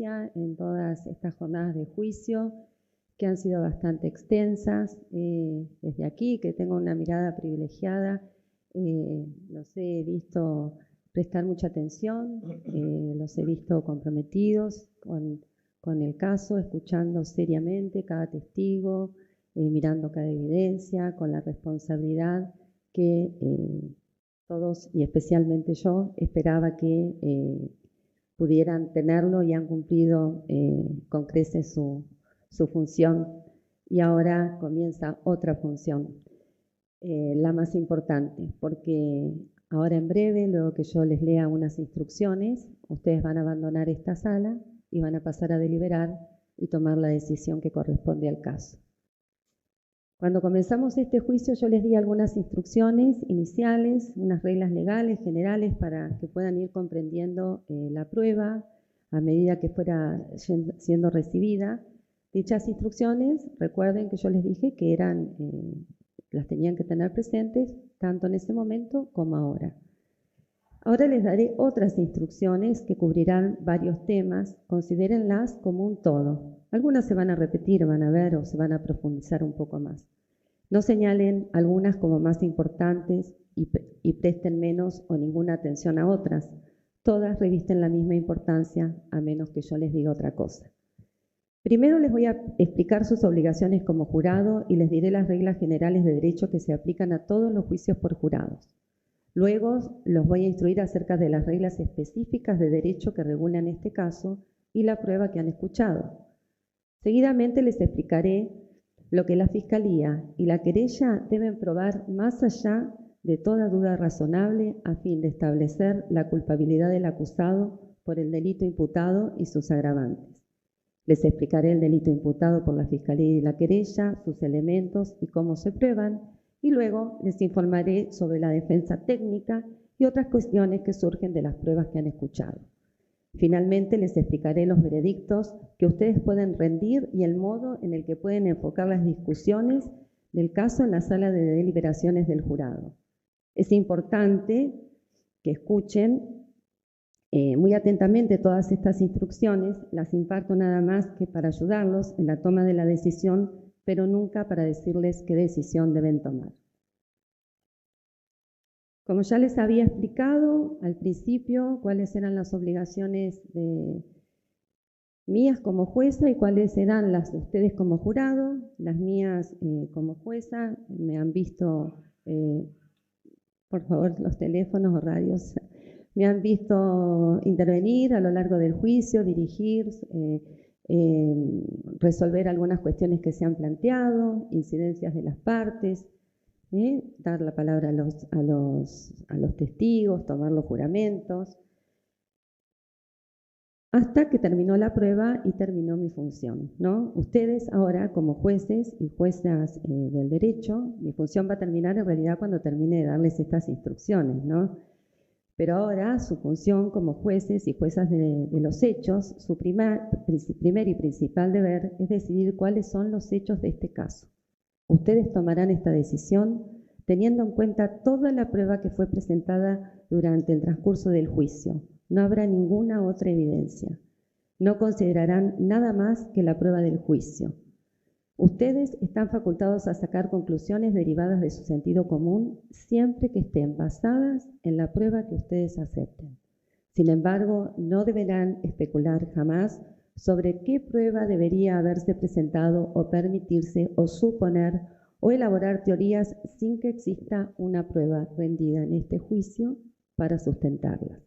paciencia en todas estas jornadas de juicio, que han sido bastante extensas. Desde aquí, que tengo una mirada privilegiada, los he visto prestar mucha atención, los he visto comprometidos con el caso, escuchando seriamente cada testigo, mirando cada evidencia, con la responsabilidad que todos, y especialmente yo, esperaba que pudieran tenerlo, y han cumplido con creces su función. Y ahora comienza otra función, la más importante, porque ahora en breve, luego que yo les lea unas instrucciones, ustedes van a abandonar esta sala y van a pasar a deliberar y tomar la decisión que corresponde al caso. Cuando comenzamos este juicio, yo les di algunas instrucciones iniciales, unas reglas legales generales para que puedan ir comprendiendo la prueba a medida que fuera siendo recibida. Dichas instrucciones, recuerden que yo les dije que las tenían que tener presentes tanto en ese momento como ahora. Ahora les daré otras instrucciones que cubrirán varios temas. Considérenlas como un todo. Algunas se van a repetir, van a ver, o se van a profundizar un poco más. No señalen algunas como más importantes y presten menos o ninguna atención a otras. Todas revisten la misma importancia, a menos que yo les diga otra cosa. Primero les voy a explicar sus obligaciones como jurado y les diré las reglas generales de derecho que se aplican a todos los juicios por jurados. Luego los voy a instruir acerca de las reglas específicas de derecho que regulan este caso y la prueba que han escuchado. Seguidamente les explicaré lo que la Fiscalía y la querella deben probar más allá de toda duda razonable a fin de establecer la culpabilidad del acusado por el delito imputado y sus agravantes. Les explicaré el delito imputado por la Fiscalía y la querella, sus elementos y cómo se prueban, y luego les informaré sobre la defensa técnica y otras cuestiones que surgen de las pruebas que han escuchado. Finalmente les explicaré los veredictos que ustedes pueden rendir y el modo en el que pueden enfocar las discusiones del caso en la sala de deliberaciones del jurado. Es importante que escuchen muy atentamente todas estas instrucciones. Las imparto nada más que para ayudarlos en la toma de la decisión, pero nunca para decirles qué decisión deben tomar. Como ya les había explicado al principio cuáles eran las obligaciones mías como jueza y cuáles eran las de ustedes como jurado, las mías como jueza, me han visto, por favor, los teléfonos o radios, me han visto intervenir a lo largo del juicio, dirigir, resolver algunas cuestiones que se han planteado, incidencias de las partes, dar la palabra a los testigos, tomar los juramentos, hasta que terminó la prueba y terminó mi función, ¿no? Ustedes ahora, como jueces y juezas del derecho, mi función va a terminar en realidad cuando termine de darles estas instrucciones, ¿no? Pero ahora su función como jueces y juezas de los hechos, su primer y principal deber es decidir cuáles son los hechos de este caso. Ustedes tomarán esta decisión teniendo en cuenta toda la prueba que fue presentada durante el transcurso del juicio. No habrá ninguna otra evidencia. No considerarán nada más que la prueba del juicio. Ustedes están facultados a sacar conclusiones derivadas de su sentido común siempre que estén basadas en la prueba que ustedes acepten. Sin embargo, no deberán especular jamás sobre qué prueba debería haberse presentado o permitirse o suponer o elaborar teorías sin que exista una prueba rendida en este juicio para sustentarlas.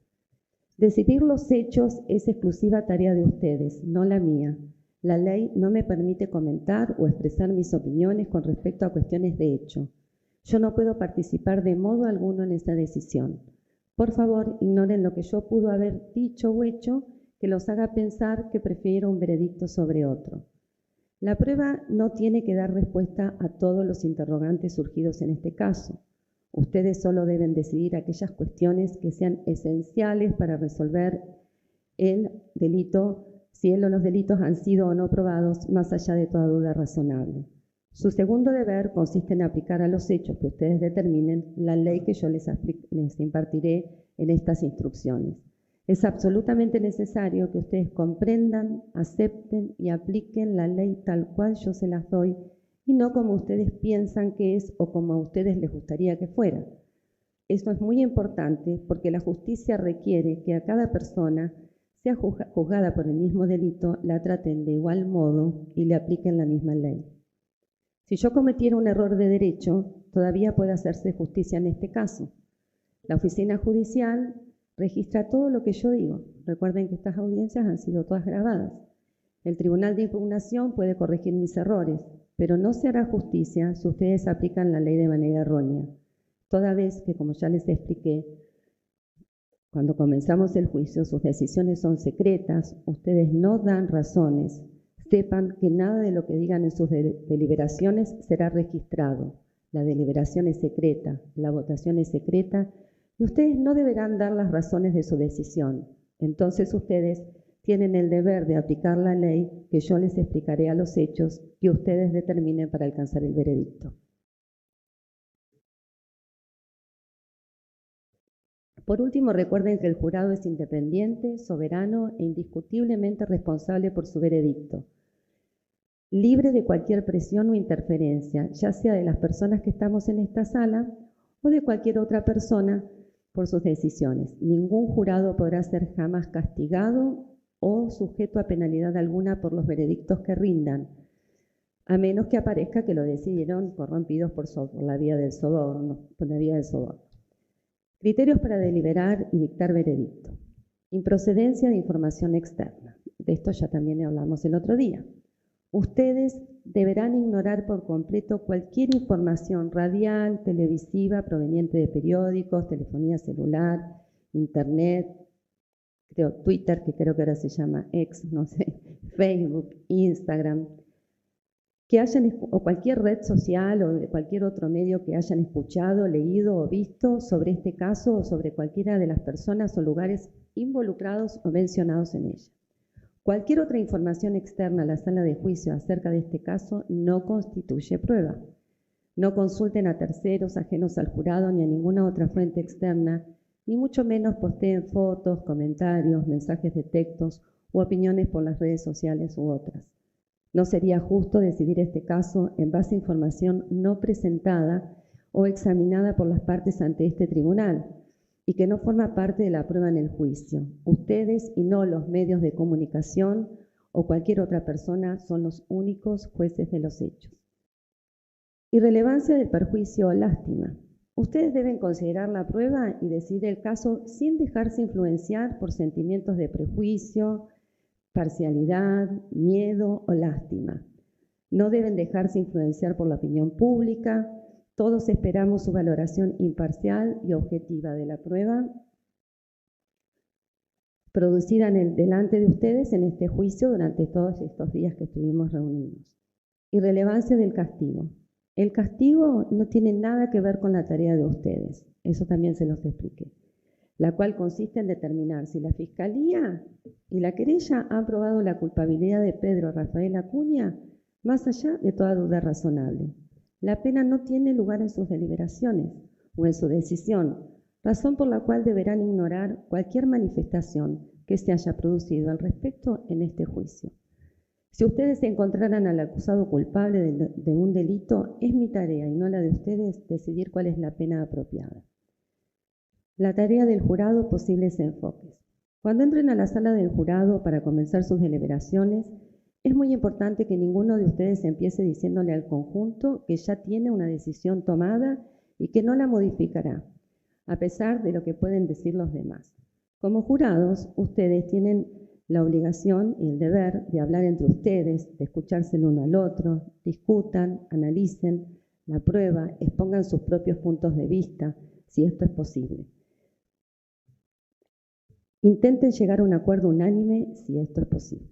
Decidir los hechos es exclusiva tarea de ustedes, no la mía. La ley no me permite comentar o expresar mis opiniones con respecto a cuestiones de hecho. Yo no puedo participar de modo alguno en esta decisión. Por favor, ignoren lo que yo pudo haber dicho o hecho que los haga pensar que prefiero un veredicto sobre otro. La prueba no tiene que dar respuesta a todos los interrogantes surgidos en este caso. Ustedes solo deben decidir aquellas cuestiones que sean esenciales para resolver el delito, si él o los delitos han sido o no probados, más allá de toda duda razonable. Su segundo deber consiste en aplicar a los hechos que ustedes determinen la ley que yo les impartiré en estas instrucciones. Es absolutamente necesario que ustedes comprendan, acepten y apliquen la ley tal cual yo se las doy y no como ustedes piensan que es o como a ustedes les gustaría que fuera. Esto es muy importante porque la justicia requiere que a cada persona, sea juzgada por el mismo delito, la traten de igual modo y le apliquen la misma ley. Si yo cometiera un error de derecho, todavía puede hacerse justicia en este caso. La oficina judicial registra todo lo que yo digo. Recuerden que estas audiencias han sido todas grabadas. El Tribunal de Impugnación puede corregir mis errores, pero no se hará justicia si ustedes aplican la ley de manera errónea. Toda vez que, como ya les expliqué, cuando comenzamos el juicio, sus decisiones son secretas, ustedes no dan razones. Sepan que nada de lo que digan en sus deliberaciones será registrado. La deliberación es secreta, la votación es secreta, y ustedes no deberán dar las razones de su decisión. Entonces ustedes tienen el deber de aplicar la ley que yo les explicaré a los hechos y ustedes determinen para alcanzar el veredicto. Por último, recuerden que el jurado es independiente, soberano e indiscutiblemente responsable por su veredicto, libre de cualquier presión o interferencia, ya sea de las personas que estamos en esta sala o de cualquier otra persona por sus decisiones. Ningún jurado podrá ser jamás castigado o sujeto a penalidad alguna por los veredictos que rindan, a menos que aparezca que lo decidieron corrompidos por la vía del soborno. Criterios para deliberar y dictar veredicto. Improcedencia de información externa. De esto ya también hablamos el otro día. Ustedes deberán ignorar por completo cualquier información radial, televisiva, proveniente de periódicos, telefonía celular, internet, Twitter, que creo que ahora se llama X, no sé, Facebook, Instagram, o cualquier red social o de cualquier otro medio que hayan escuchado, leído o visto sobre este caso o sobre cualquiera de las personas o lugares involucrados o mencionados en ella. Cualquier otra información externa a la sala de juicio acerca de este caso no constituye prueba. No consulten a terceros ajenos al jurado ni a ninguna otra fuente externa, ni mucho menos posteen fotos, comentarios, mensajes de textos u opiniones por las redes sociales u otras. No sería justo decidir este caso en base a información no presentada o examinada por las partes ante este tribunal y que no forma parte de la prueba en el juicio. Ustedes y no los medios de comunicación o cualquier otra persona son los únicos jueces de los hechos. Irrelevancia del perjuicio o lástima. Ustedes deben considerar la prueba y decidir el caso sin dejarse influenciar por sentimientos de prejuicio, parcialidad, miedo o lástima. No deben dejarse influenciar por la opinión pública. Todos esperamos su valoración imparcial y objetiva de la prueba producida delante de ustedes en este juicio durante todos estos días que estuvimos reunidos. Irrelevancia del castigo. El castigo no tiene nada que ver con la tarea de ustedes, eso también se los expliqué, la cual consiste en determinar si la Fiscalía y la querella han probado la culpabilidad de Pedro Rafael Acuña más allá de toda duda razonable. La pena no tiene lugar en sus deliberaciones o en su decisión, razón por la cual deberán ignorar cualquier manifestación que se haya producido al respecto en este juicio. Si ustedes encontraran al acusado culpable de un delito, es mi tarea y no la de ustedes decidir cuál es la pena apropiada. La tarea del jurado, posibles enfoques. Cuando entren a la sala del jurado para comenzar sus deliberaciones, es muy importante que ninguno de ustedes empiece diciéndole al conjunto que ya tiene una decisión tomada y que no la modificará, a pesar de lo que pueden decir los demás. Como jurados, ustedes tienen la obligación y el deber de hablar entre ustedes, de escucharse el uno al otro, discutan, analicen la prueba, expongan sus propios puntos de vista, si esto es posible. Intenten llegar a un acuerdo unánime, si esto es posible.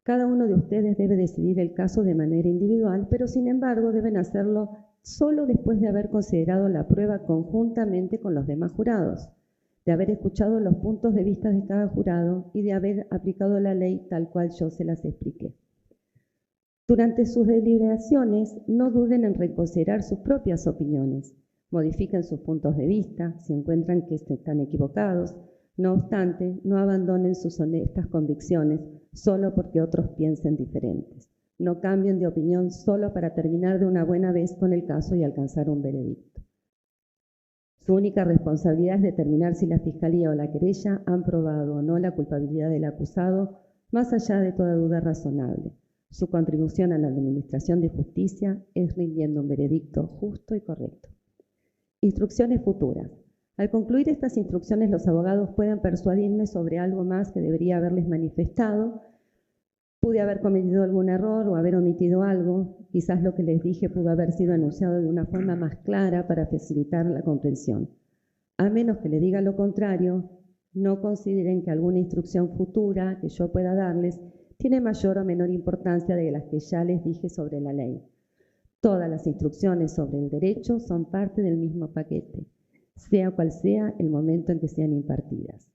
Cada uno de ustedes debe decidir el caso de manera individual, pero sin embargo deben hacerlo solo después de haber considerado la prueba conjuntamente con los demás jurados, de haber escuchado los puntos de vista de cada jurado y de haber aplicado la ley tal cual yo se las expliqué. Durante sus deliberaciones, no duden en reconsiderar sus propias opiniones. Modifiquen sus puntos de vista si encuentran que están equivocados. No obstante, no abandonen sus honestas convicciones solo porque otros piensen diferentes. No cambien de opinión solo para terminar de una buena vez con el caso y alcanzar un veredicto. Su única responsabilidad es determinar si la Fiscalía o la querella han probado o no la culpabilidad del acusado, más allá de toda duda razonable. Su contribución a la administración de justicia es rindiendo un veredicto justo y correcto. Instrucciones futuras. Al concluir estas instrucciones, los abogados pueden persuadirme sobre algo más que debería haberles manifestado. Pude haber cometido algún error o haber omitido algo. Quizás lo que les dije pudo haber sido anunciado de una forma más clara para facilitar la comprensión. A menos que le diga lo contrario, no consideren que alguna instrucción futura que yo pueda darles tiene mayor o menor importancia de las que ya les dije sobre la ley. Todas las instrucciones sobre el derecho son parte del mismo paquete, sea cual sea el momento en que sean impartidas.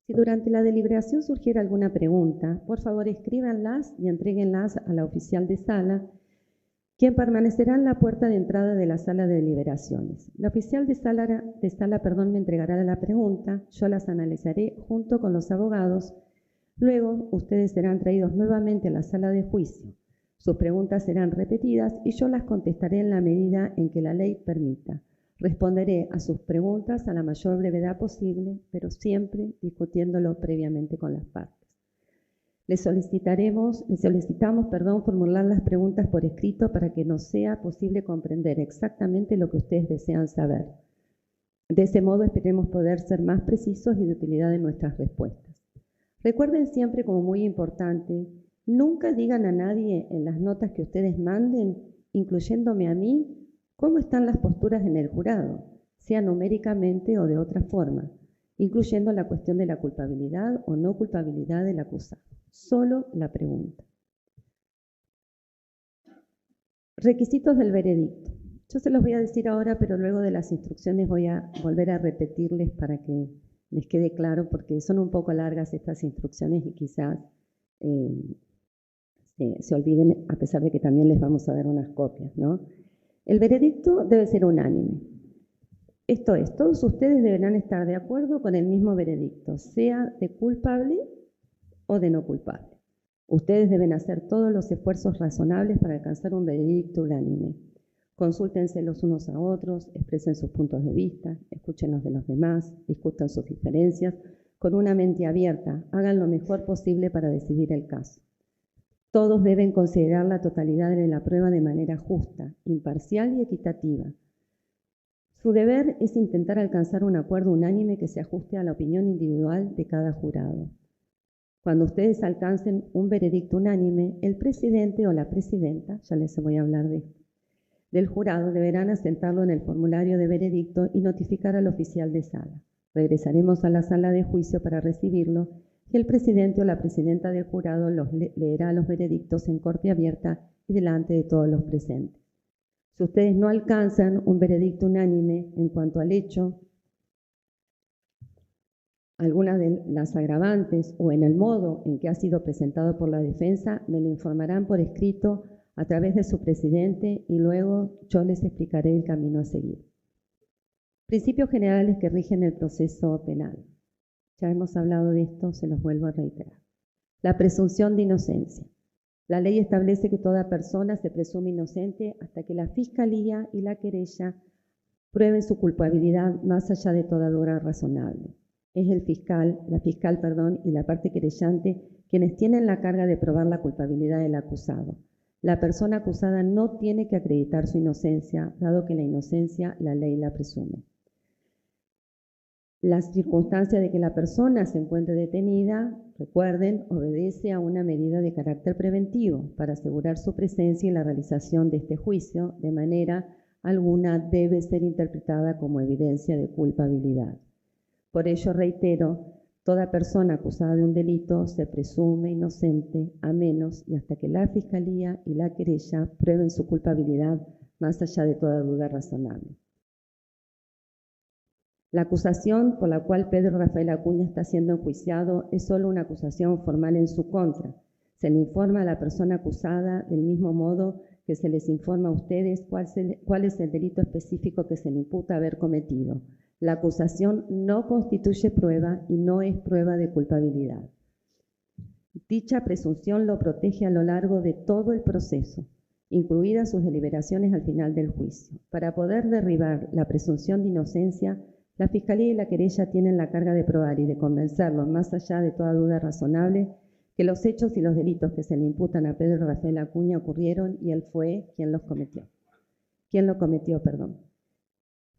Si durante la deliberación surgiera alguna pregunta, por favor escríbanlas y entréguenlas a la oficial de sala, quien permanecerá en la puerta de entrada de la sala de deliberaciones. La oficial de sala me entregará la pregunta, yo las analizaré junto con los abogados. Luego, ustedes serán traídos nuevamente a la sala de juicio. Sus preguntas serán repetidas y yo las contestaré en la medida en que la ley permita. Responderé a sus preguntas a la mayor brevedad posible, pero siempre discutiéndolo previamente con las partes. Les solicitamos formular las preguntas por escrito para que nos sea posible comprender exactamente lo que ustedes desean saber. De ese modo esperemos poder ser más precisos y de utilidad en nuestras respuestas. Recuerden siempre, como muy importante, nunca digan a nadie en las notas que ustedes manden, incluyéndome a mí, cómo están las posturas en el jurado, sea numéricamente o de otra forma, incluyendo la cuestión de la culpabilidad o no culpabilidad del acusado. Solo la pregunta. Requisitos del veredicto. Yo se los voy a decir ahora, pero luego de las instrucciones voy a volver a repetirles para que les quede claro, porque son un poco largas estas instrucciones y quizás se olviden, a pesar de que también les vamos a dar unas copias, ¿no? El veredicto debe ser unánime. Esto es, todos ustedes deberán estar de acuerdo con el mismo veredicto, sea de culpable o de no culpable. Ustedes deben hacer todos los esfuerzos razonables para alcanzar un veredicto unánime. Consúltense los unos a otros, expresen sus puntos de vista, escuchen los de los demás, discutan sus diferencias, con una mente abierta, hagan lo mejor posible para decidir el caso. Todos deben considerar la totalidad de la prueba de manera justa, imparcial y equitativa. Su deber es intentar alcanzar un acuerdo unánime que se ajuste a la opinión individual de cada jurado. Cuando ustedes alcancen un veredicto unánime, el presidente o la presidenta, ya les voy a hablar del jurado, deberán asentarlo en el formulario de veredicto y notificar al oficial de sala. Regresaremos a la sala de juicio para recibirlo y el presidente o la presidenta del jurado leerá los veredictos en corte abierta y delante de todos los presentes. Si ustedes no alcanzan un veredicto unánime en cuanto al hecho, algunas de las agravantes o en el modo en que ha sido presentado por la defensa, me lo informarán por escrito a través de su presidente y luego yo les explicaré el camino a seguir. Principios generales que rigen el proceso penal. Ya hemos hablado de esto, se los vuelvo a reiterar. La presunción de inocencia. La ley establece que toda persona se presume inocente hasta que la Fiscalía y la querella prueben su culpabilidad más allá de toda duda razonable. Es la fiscal y la parte querellante quienes tienen la carga de probar la culpabilidad del acusado. La persona acusada no tiene que acreditar su inocencia, dado que la inocencia la ley la presume. La circunstancia de que la persona se encuentre detenida, recuerden, obedece a una medida de carácter preventivo para asegurar su presencia y la realización de este juicio, de manera alguna debe ser interpretada como evidencia de culpabilidad. Por ello, reitero, toda persona acusada de un delito se presume inocente a menos y hasta que la Fiscalía y la querella prueben su culpabilidad más allá de toda duda razonable. La acusación por la cual Pedro Rafael Acuña está siendo enjuiciado es solo una acusación formal en su contra. Se le informa a la persona acusada del mismo modo que se les informa a ustedes cuál es el delito específico que se le imputa haber cometido. La acusación no constituye prueba y no es prueba de culpabilidad. Dicha presunción lo protege a lo largo de todo el proceso, incluidas sus deliberaciones al final del juicio. Para poder derribar la presunción de inocencia, la Fiscalía y la querella tienen la carga de probar y de convencerlos, más allá de toda duda razonable, que los hechos y los delitos que se le imputan a Pedro Rafael Acuña ocurrieron y él fue quien los cometió.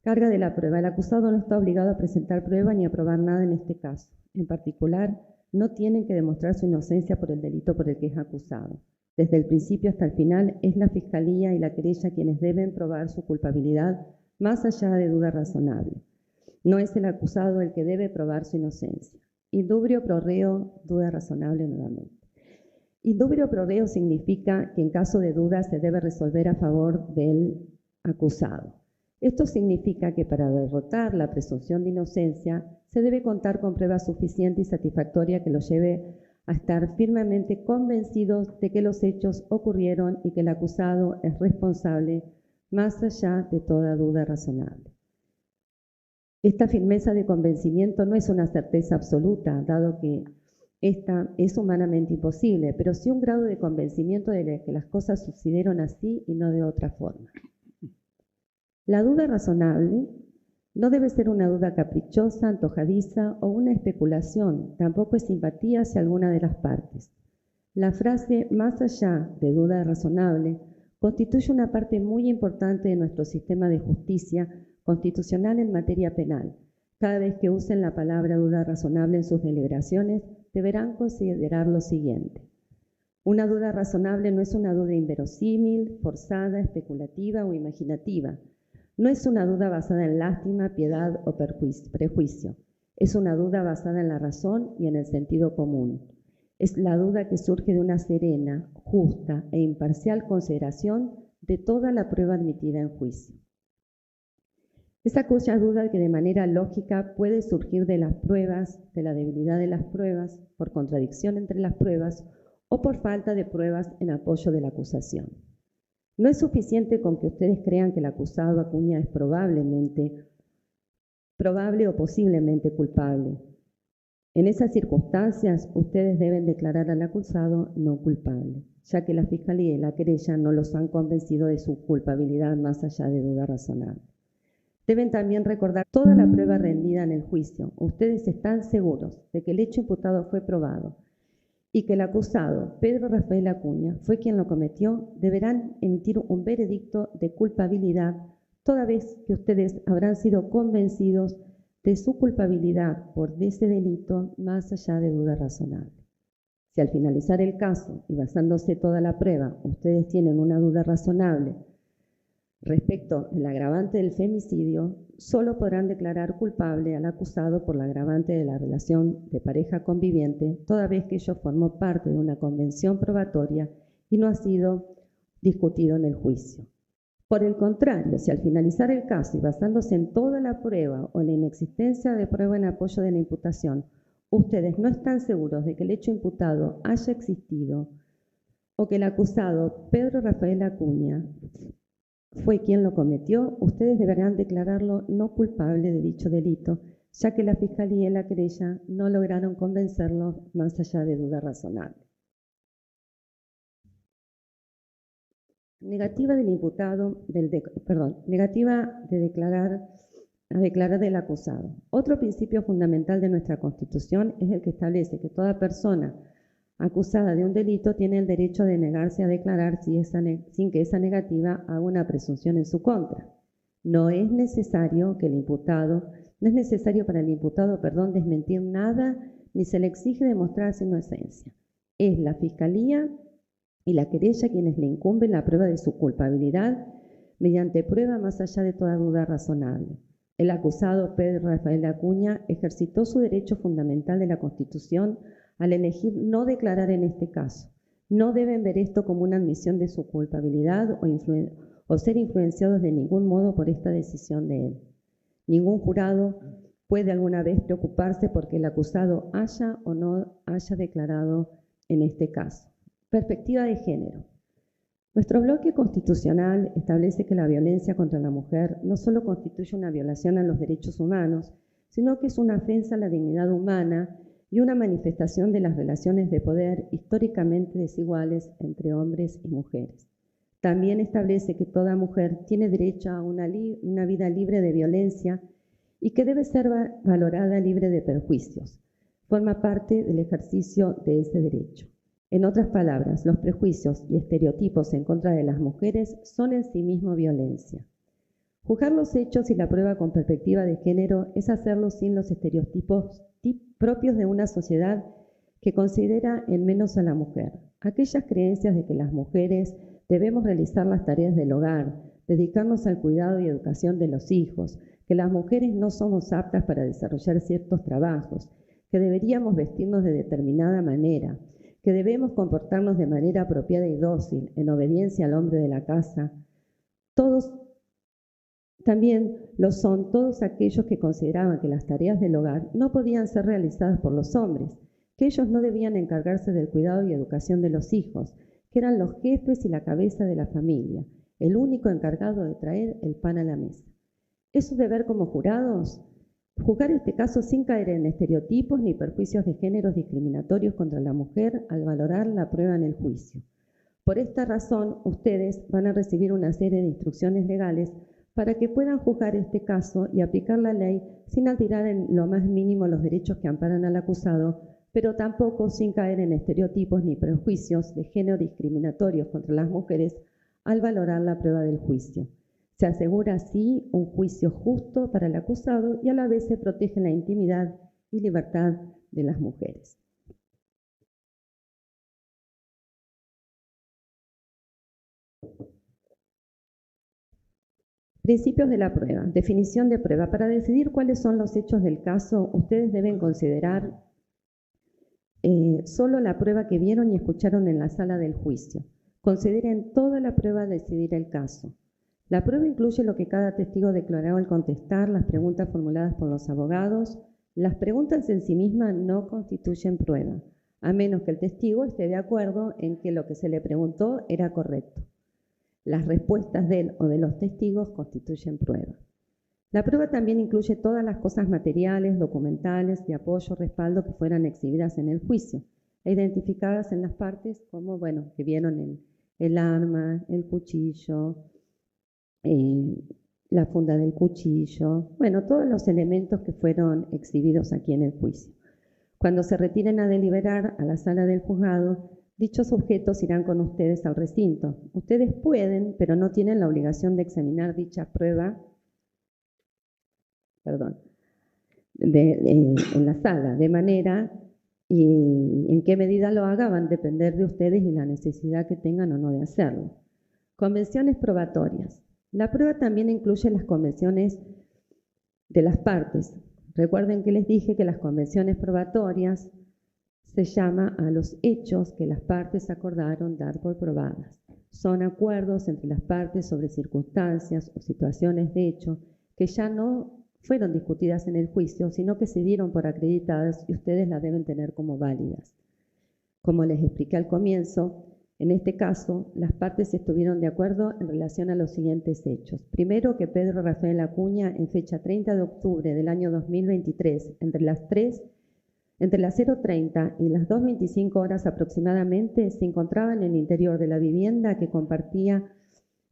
Carga de la prueba. El acusado no está obligado a presentar prueba ni a probar nada en este caso. En particular, no tienen que demostrar su inocencia por el delito por el que es acusado. Desde el principio hasta el final, es la Fiscalía y la querella quienes deben probar su culpabilidad, más allá de duda razonable. No es el acusado el que debe probar su inocencia. Indubrio pro reo, duda razonable nuevamente. Indubrio pro reo significa que en caso de duda se debe resolver a favor del acusado. Esto significa que para derrotar la presunción de inocencia se debe contar con prueba suficiente y satisfactoria que los lleve a estar firmemente convencidos de que los hechos ocurrieron y que el acusado es responsable más allá de toda duda razonable. Esta firmeza de convencimiento no es una certeza absoluta, dado que esta es humanamente imposible, pero sí un grado de convencimiento de que las cosas sucedieron así y no de otra forma. La duda razonable no debe ser una duda caprichosa, antojadiza o una especulación, tampoco es simpatía hacia alguna de las partes. La frase más allá de duda razonable constituye una parte muy importante de nuestro sistema de justicia constitucional en materia penal. Cada vez que usen la palabra duda razonable en sus deliberaciones, deberán considerar lo siguiente. Una duda razonable no es una duda inverosímil, forzada, especulativa o imaginativa. No es una duda basada en lástima, piedad o prejuicio. Es una duda basada en la razón y en el sentido común. Es la duda que surge de una serena, justa e imparcial consideración de toda la prueba admitida en juicio. Es aquella duda que de manera lógica puede surgir de las pruebas, de la debilidad de las pruebas, por contradicción entre las pruebas o por falta de pruebas en apoyo de la acusación. No es suficiente con que ustedes crean que el acusado Acuña es probable o posiblemente culpable. En esas circunstancias, ustedes deben declarar al acusado no culpable, ya que la Fiscalía y la querella no los han convencido de su culpabilidad más allá de duda razonable. Deben también recordar toda la prueba rendida en el juicio. Ustedes están seguros de que el hecho imputado fue probado y que el acusado, Pedro Rafael Acuña, fue quien lo cometió, deberán emitir un veredicto de culpabilidad, toda vez que ustedes habrán sido convencidos de su culpabilidad por ese delito más allá de duda razonable. Si al finalizar el caso y basándose toda la prueba, ustedes tienen una duda razonable respecto del agravante del femicidio, solo podrán declarar culpable al acusado por la agravante de la relación de pareja conviviente, toda vez que ello formó parte de una convención probatoria y no ha sido discutido en el juicio. Por el contrario, si al finalizar el caso y basándose en toda la prueba o en la inexistencia de prueba en apoyo de la imputación, ustedes no están seguros de que el hecho imputado haya existido o que el acusado, Pedro Rafael Acuña, fue quien lo cometió, ustedes deberán declararlo no culpable de dicho delito, ya que la Fiscalía y la querella no lograron convencerlo más allá de duda razonable. Negativa del imputado, negativa de declarar del acusado. Otro principio fundamental de nuestra Constitución es el que establece que toda persona acusada de un delito tiene el derecho de negarse a declarar sin que esa negativa haga una presunción en su contra. No es necesario para el imputado, desmentir nada, ni se le exige demostrar su inocencia. Es la Fiscalía y la querella quienes le incumben la prueba de su culpabilidad mediante prueba más allá de toda duda razonable. El acusado Pedro Rafael Acuña ejercitó su derecho fundamental de la Constitución al elegir no declarar en este caso. No deben ver esto como una admisión de su culpabilidad o ser influenciados de ningún modo por esta decisión de él. Ningún jurado puede alguna vez preocuparse porque el acusado haya o no haya declarado en este caso. Perspectiva de género. Nuestro bloque constitucional establece que la violencia contra la mujer no solo constituye una violación a los derechos humanos, sino que es una ofensa a la dignidad humana y una manifestación de las relaciones de poder históricamente desiguales entre hombres y mujeres. También establece que toda mujer tiene derecho a una vida libre de violencia y que debe ser valorada libre de perjuicios. Forma parte del ejercicio de ese derecho. En otras palabras, los prejuicios y estereotipos en contra de las mujeres son en sí mismos violencia. Juzgar los hechos y la prueba con perspectiva de género es hacerlo sin los estereotipos propios de una sociedad que considera en menos a la mujer. Aquellas creencias de que las mujeres debemos realizar las tareas del hogar, dedicarnos al cuidado y educación de los hijos, que las mujeres no somos aptas para desarrollar ciertos trabajos, que deberíamos vestirnos de determinada manera, que debemos comportarnos de manera apropiada y dócil, en obediencia al hombre de la casa. También lo son todos aquellos que consideraban que las tareas del hogar no podían ser realizadas por los hombres, que ellos no debían encargarse del cuidado y educación de los hijos, que eran los jefes y la cabeza de la familia, el único encargado de traer el pan a la mesa. ¿Es su deber como jurados? Juzgar este caso sin caer en estereotipos ni perjuicios de géneros discriminatorios contra la mujer al valorar la prueba en el juicio. Por esta razón, ustedes van a recibir una serie de instrucciones legales para que puedan juzgar este caso y aplicar la ley sin alterar en lo más mínimo los derechos que amparan al acusado, pero tampoco sin caer en estereotipos ni prejuicios de género discriminatorios contra las mujeres al valorar la prueba del juicio. Se asegura así un juicio justo para el acusado y a la vez se protege la intimidad y libertad de las mujeres. Principios de la prueba. Definición de prueba. Para decidir cuáles son los hechos del caso, ustedes deben considerar solo la prueba que vieron y escucharon en la sala del juicio. Consideren toda la prueba a decidir el caso. La prueba incluye lo que cada testigo declaró al contestar, las preguntas formuladas por los abogados. Las preguntas en sí mismas no constituyen prueba, a menos que el testigo esté de acuerdo en que lo que se le preguntó era correcto. Las respuestas de él o de los testigos constituyen prueba. La prueba también incluye todas las cosas materiales, documentales, de apoyo, respaldo que fueran exhibidas en el juicio e identificadas en las partes como, que vieron el arma, el cuchillo, la funda del cuchillo, todos los elementos que fueron exhibidos aquí en el juicio. Cuando se retiren a deliberar a la sala del juzgado, dichos objetos irán con ustedes al recinto. Ustedes pueden, pero no tienen la obligación de examinar dicha prueba en la sala, de manera y en qué medida lo hagan van a depender de ustedes y la necesidad que tengan o no de hacerlo. Convenciones probatorias. La prueba también incluye las convenciones de las partes. Recuerden que les dije que las convenciones probatorias se llama a los hechos que las partes acordaron dar por probadas. Son acuerdos entre las partes sobre circunstancias o situaciones de hecho que ya no fueron discutidas en el juicio, sino que se dieron por acreditadas y ustedes las deben tener como válidas. Como les expliqué al comienzo, en este caso, las partes estuvieron de acuerdo en relación a los siguientes hechos. Primero, que Pedro Rafael Acuña, en fecha 30 de octubre del año 2023, entre las 0:30 y las 2:25 horas aproximadamente, se encontraba en el interior de la vivienda que compartía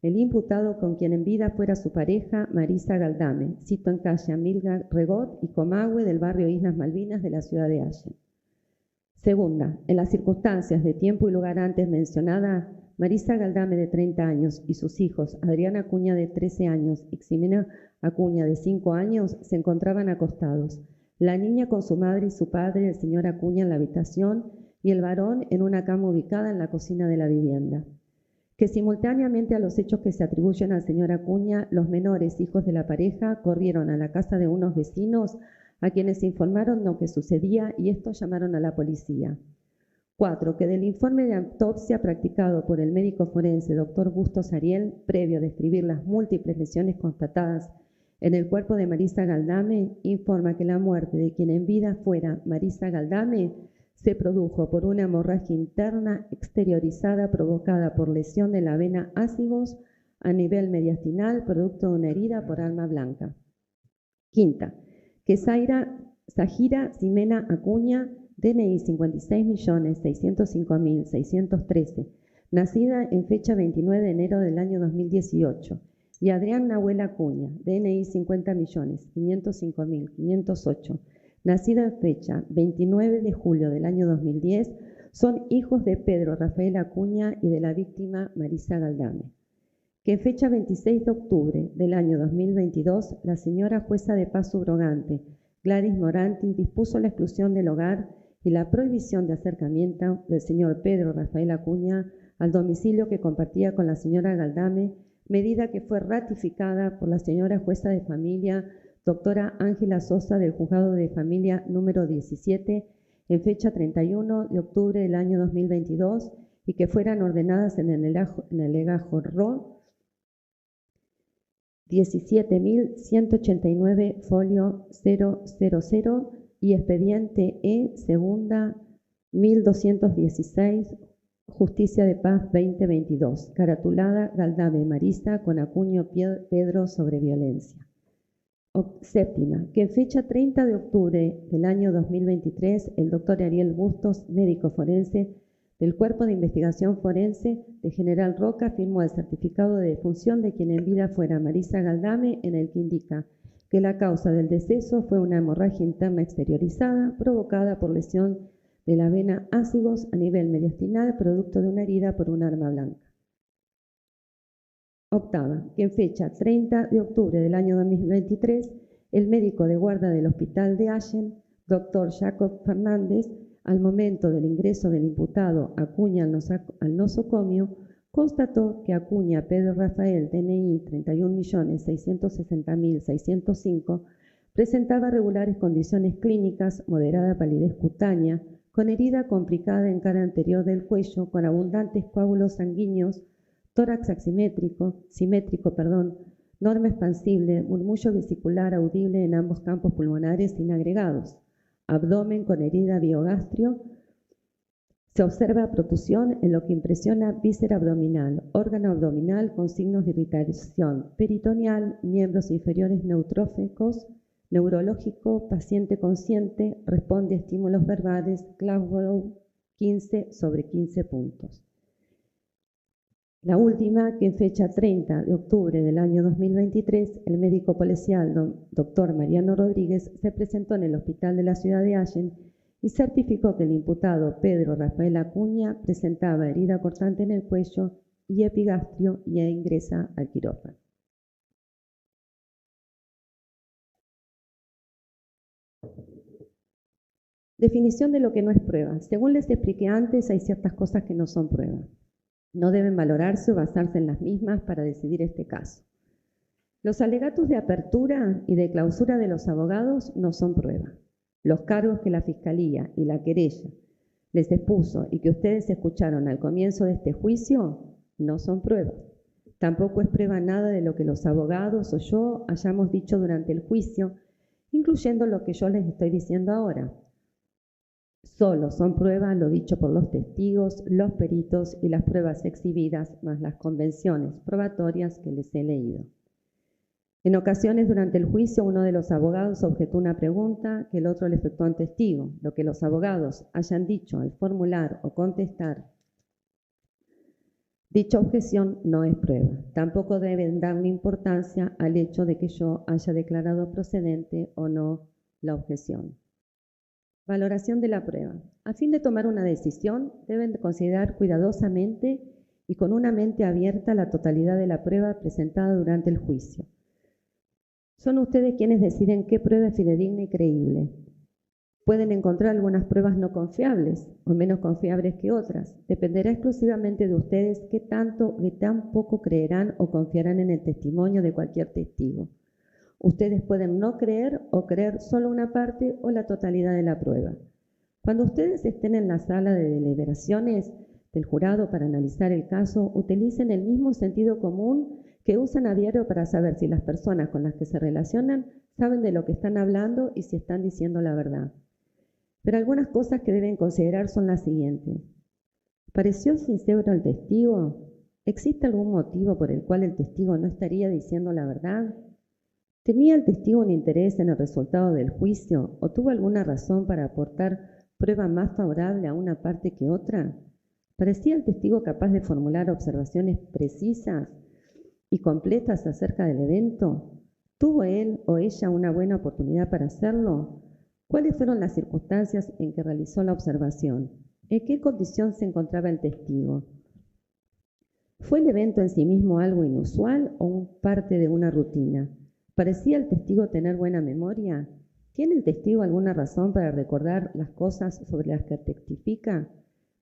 el imputado con quien en vida fuera su pareja, Marisa Galdame, cito en calle Amílcar Regot y Comahue del barrio Islas Malvinas de la ciudad de Allen. Segunda, en las circunstancias de tiempo y lugar antes mencionada, Marisa Galdame, de 30 años, y sus hijos, Adriana Acuña, de 13 años, y Ximena Acuña, de 5 años, se encontraban acostados. La niña con su madre y su padre, el señor Acuña, en la habitación, y el varón en una cama ubicada en la cocina de la vivienda. Que simultáneamente a los hechos que se atribuyen al señor Acuña, los menores, hijos de la pareja, corrieron a la casa de unos vecinos a quienes informaron lo que sucedía y estos llamaron a la policía. 4. Que del informe de autopsia practicado por el médico forense Dr. Bustos Ariel, previo a describir las múltiples lesiones constatadas en el cuerpo de Marisa Galdame, informa que la muerte de quien en vida fuera Marisa Galdame se produjo por una hemorragia interna exteriorizada provocada por lesión de la vena ácigos a nivel mediastinal, producto de una herida por arma blanca. Quinta, que Zahira Ximena Acuña, DNI 56.605.613, nacida en fecha 29 de enero del año 2018, y Adrián Nahuel Acuña, DNI 50.505.508, nacido en fecha 29 de julio del año 2010, son hijos de Pedro Rafael Acuña y de la víctima Marisa Galdame. Que en fecha 26 de octubre del año 2022, la señora jueza de paz subrogante, Gladys Moranti, dispuso la exclusión del hogar y la prohibición de acercamiento del señor Pedro Rafael Acuña al domicilio que compartía con la señora Galdame, medida que fue ratificada por la señora jueza de familia, doctora Ángela Sosa, del Juzgado de Familia número 17, en fecha 31 de octubre del año 2022, y que fueran ordenadas en el legajo RO 17.189 folio 000 y expediente E segunda 1216 Justicia de Paz 2022, caratulada Galdame Marisa con Acuña Pedro sobre violencia. Séptima, que en fecha 30 de octubre del año 2023, el doctor Ariel Bustos, médico forense del Cuerpo de Investigación Forense de General Roca, firmó el certificado de defunción de quien en vida fuera Marisa Galdame, en el que indica que la causa del deceso fue una hemorragia interna exteriorizada provocada por lesión de la vena ácigos a nivel mediastinal, producto de una herida por un arma blanca. Octava, que en fecha 30 de octubre del año 2023, el médico de guardia del Hospital de Allen, doctor Jacob Fernández, al momento del ingreso del imputado Acuña al nosocomio, constató que Acuña Pedro Rafael, DNI 31.660.605, presentaba regulares condiciones clínicas, moderada palidez cutánea, con herida complicada en cara anterior del cuello, con abundantes coágulos sanguíneos, tórax simétrico, norma expansible, murmullo vesicular audible en ambos campos pulmonares sin agregados, abdomen con herida biogastrio, se observa protusión en lo que impresiona víscera abdominal, órgano abdominal con signos de irritación peritoneal, miembros inferiores neutróficos, neurológico, paciente consciente, responde a estímulos verbales, Glasgow 15 sobre 15 puntos. La última, que en fecha 30 de octubre del año 2023, el médico policial doctor Mariano Rodríguez se presentó en el hospital de la ciudad de Allen y certificó que el imputado Pedro Rafael Acuña presentaba herida cortante en el cuello y epigastrio y ingresa al quirófano. Definición de lo que no es prueba. Según les expliqué antes, hay ciertas cosas que no son prueba. No deben valorarse o basarse en las mismas para decidir este caso. Los alegatos de apertura y de clausura de los abogados no son prueba. Los cargos que la Fiscalía y la querella les expuso y que ustedes escucharon al comienzo de este juicio no son pruebas. Tampoco es prueba nada de lo que los abogados o yo hayamos dicho durante el juicio, incluyendo lo que yo les estoy diciendo ahora. Solo son pruebas lo dicho por los testigos, los peritos y las pruebas exhibidas, más las convenciones probatorias que les he leído. En ocasiones durante el juicio uno de los abogados objetó una pregunta que el otro le efectuó a un testigo. Lo que los abogados hayan dicho al formular o contestar dicha objeción no es prueba. Tampoco deben darle importancia al hecho de que yo haya declarado procedente o no la objeción. Valoración de la prueba. A fin de tomar una decisión, deben considerar cuidadosamente y con una mente abierta la totalidad de la prueba presentada durante el juicio. Son ustedes quienes deciden qué prueba es fidedigna y creíble. Pueden encontrar algunas pruebas no confiables o menos confiables que otras. Dependerá exclusivamente de ustedes qué tanto y tan poco creerán o confiarán en el testimonio de cualquier testigo. Ustedes pueden no creer o creer solo una parte o la totalidad de la prueba. Cuando ustedes estén en la sala de deliberaciones del jurado para analizar el caso, utilicen el mismo sentido común que usan a diario para saber si las personas con las que se relacionan saben de lo que están hablando y si están diciendo la verdad. Pero algunas cosas que deben considerar son las siguientes. ¿Pareció sincero el testigo? ¿Existe algún motivo por el cual el testigo no estaría diciendo la verdad? ¿Tenía el testigo un interés en el resultado del juicio o tuvo alguna razón para aportar prueba más favorable a una parte que otra? ¿Parecía el testigo capaz de formular observaciones precisas y completas acerca del evento? ¿Tuvo él o ella una buena oportunidad para hacerlo? ¿Cuáles fueron las circunstancias en que realizó la observación? ¿En qué condición se encontraba el testigo? ¿Fue el evento en sí mismo algo inusual o parte de una rutina? ¿Parecía el testigo tener buena memoria? ¿Tiene el testigo alguna razón para recordar las cosas sobre las que testifica?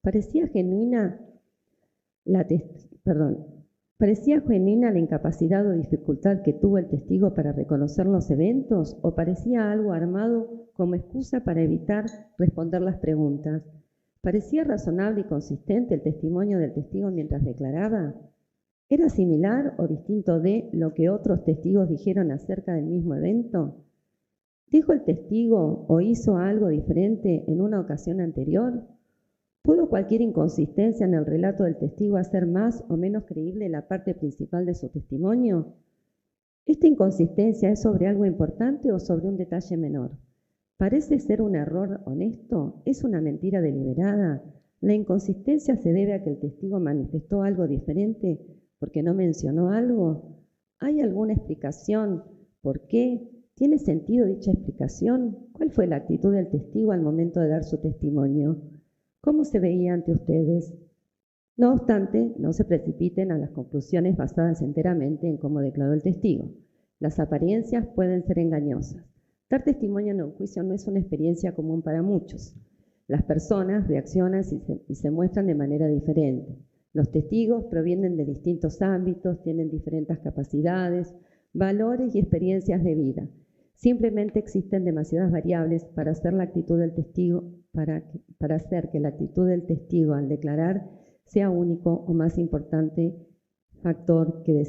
¿Parecía genuina la incapacidad o dificultad que tuvo el testigo para reconocer los eventos o parecía algo armado como excusa para evitar responder las preguntas? ¿Parecía razonable y consistente el testimonio del testigo mientras declaraba? ¿Era similar o distinto de lo que otros testigos dijeron acerca del mismo evento? ¿Dijo el testigo o hizo algo diferente en una ocasión anterior? ¿Pudo cualquier inconsistencia en el relato del testigo hacer más o menos creíble la parte principal de su testimonio? ¿Esta inconsistencia es sobre algo importante o sobre un detalle menor? ¿Parece ser un error honesto? ¿Es una mentira deliberada? ¿La inconsistencia se debe a que el testigo manifestó algo diferente porque no mencionó algo? ¿Hay alguna explicación? ¿Por qué? ¿Tiene sentido dicha explicación? ¿Cuál fue la actitud del testigo al momento de dar su testimonio? ¿Cómo se veía ante ustedes? No obstante, no se precipiten a las conclusiones basadas enteramente en cómo declaró el testigo. Las apariencias pueden ser engañosas. Dar testimonio en un juicio no es una experiencia común para muchos. Las personas reaccionan y se muestran de manera diferente. Los testigos provienen de distintos ámbitos, tienen diferentes capacidades, valores y experiencias de vida. Simplemente existen demasiadas variables para hacer la actitud del testigo, para hacer que la actitud del testigo al declarar sea único o más importante factor que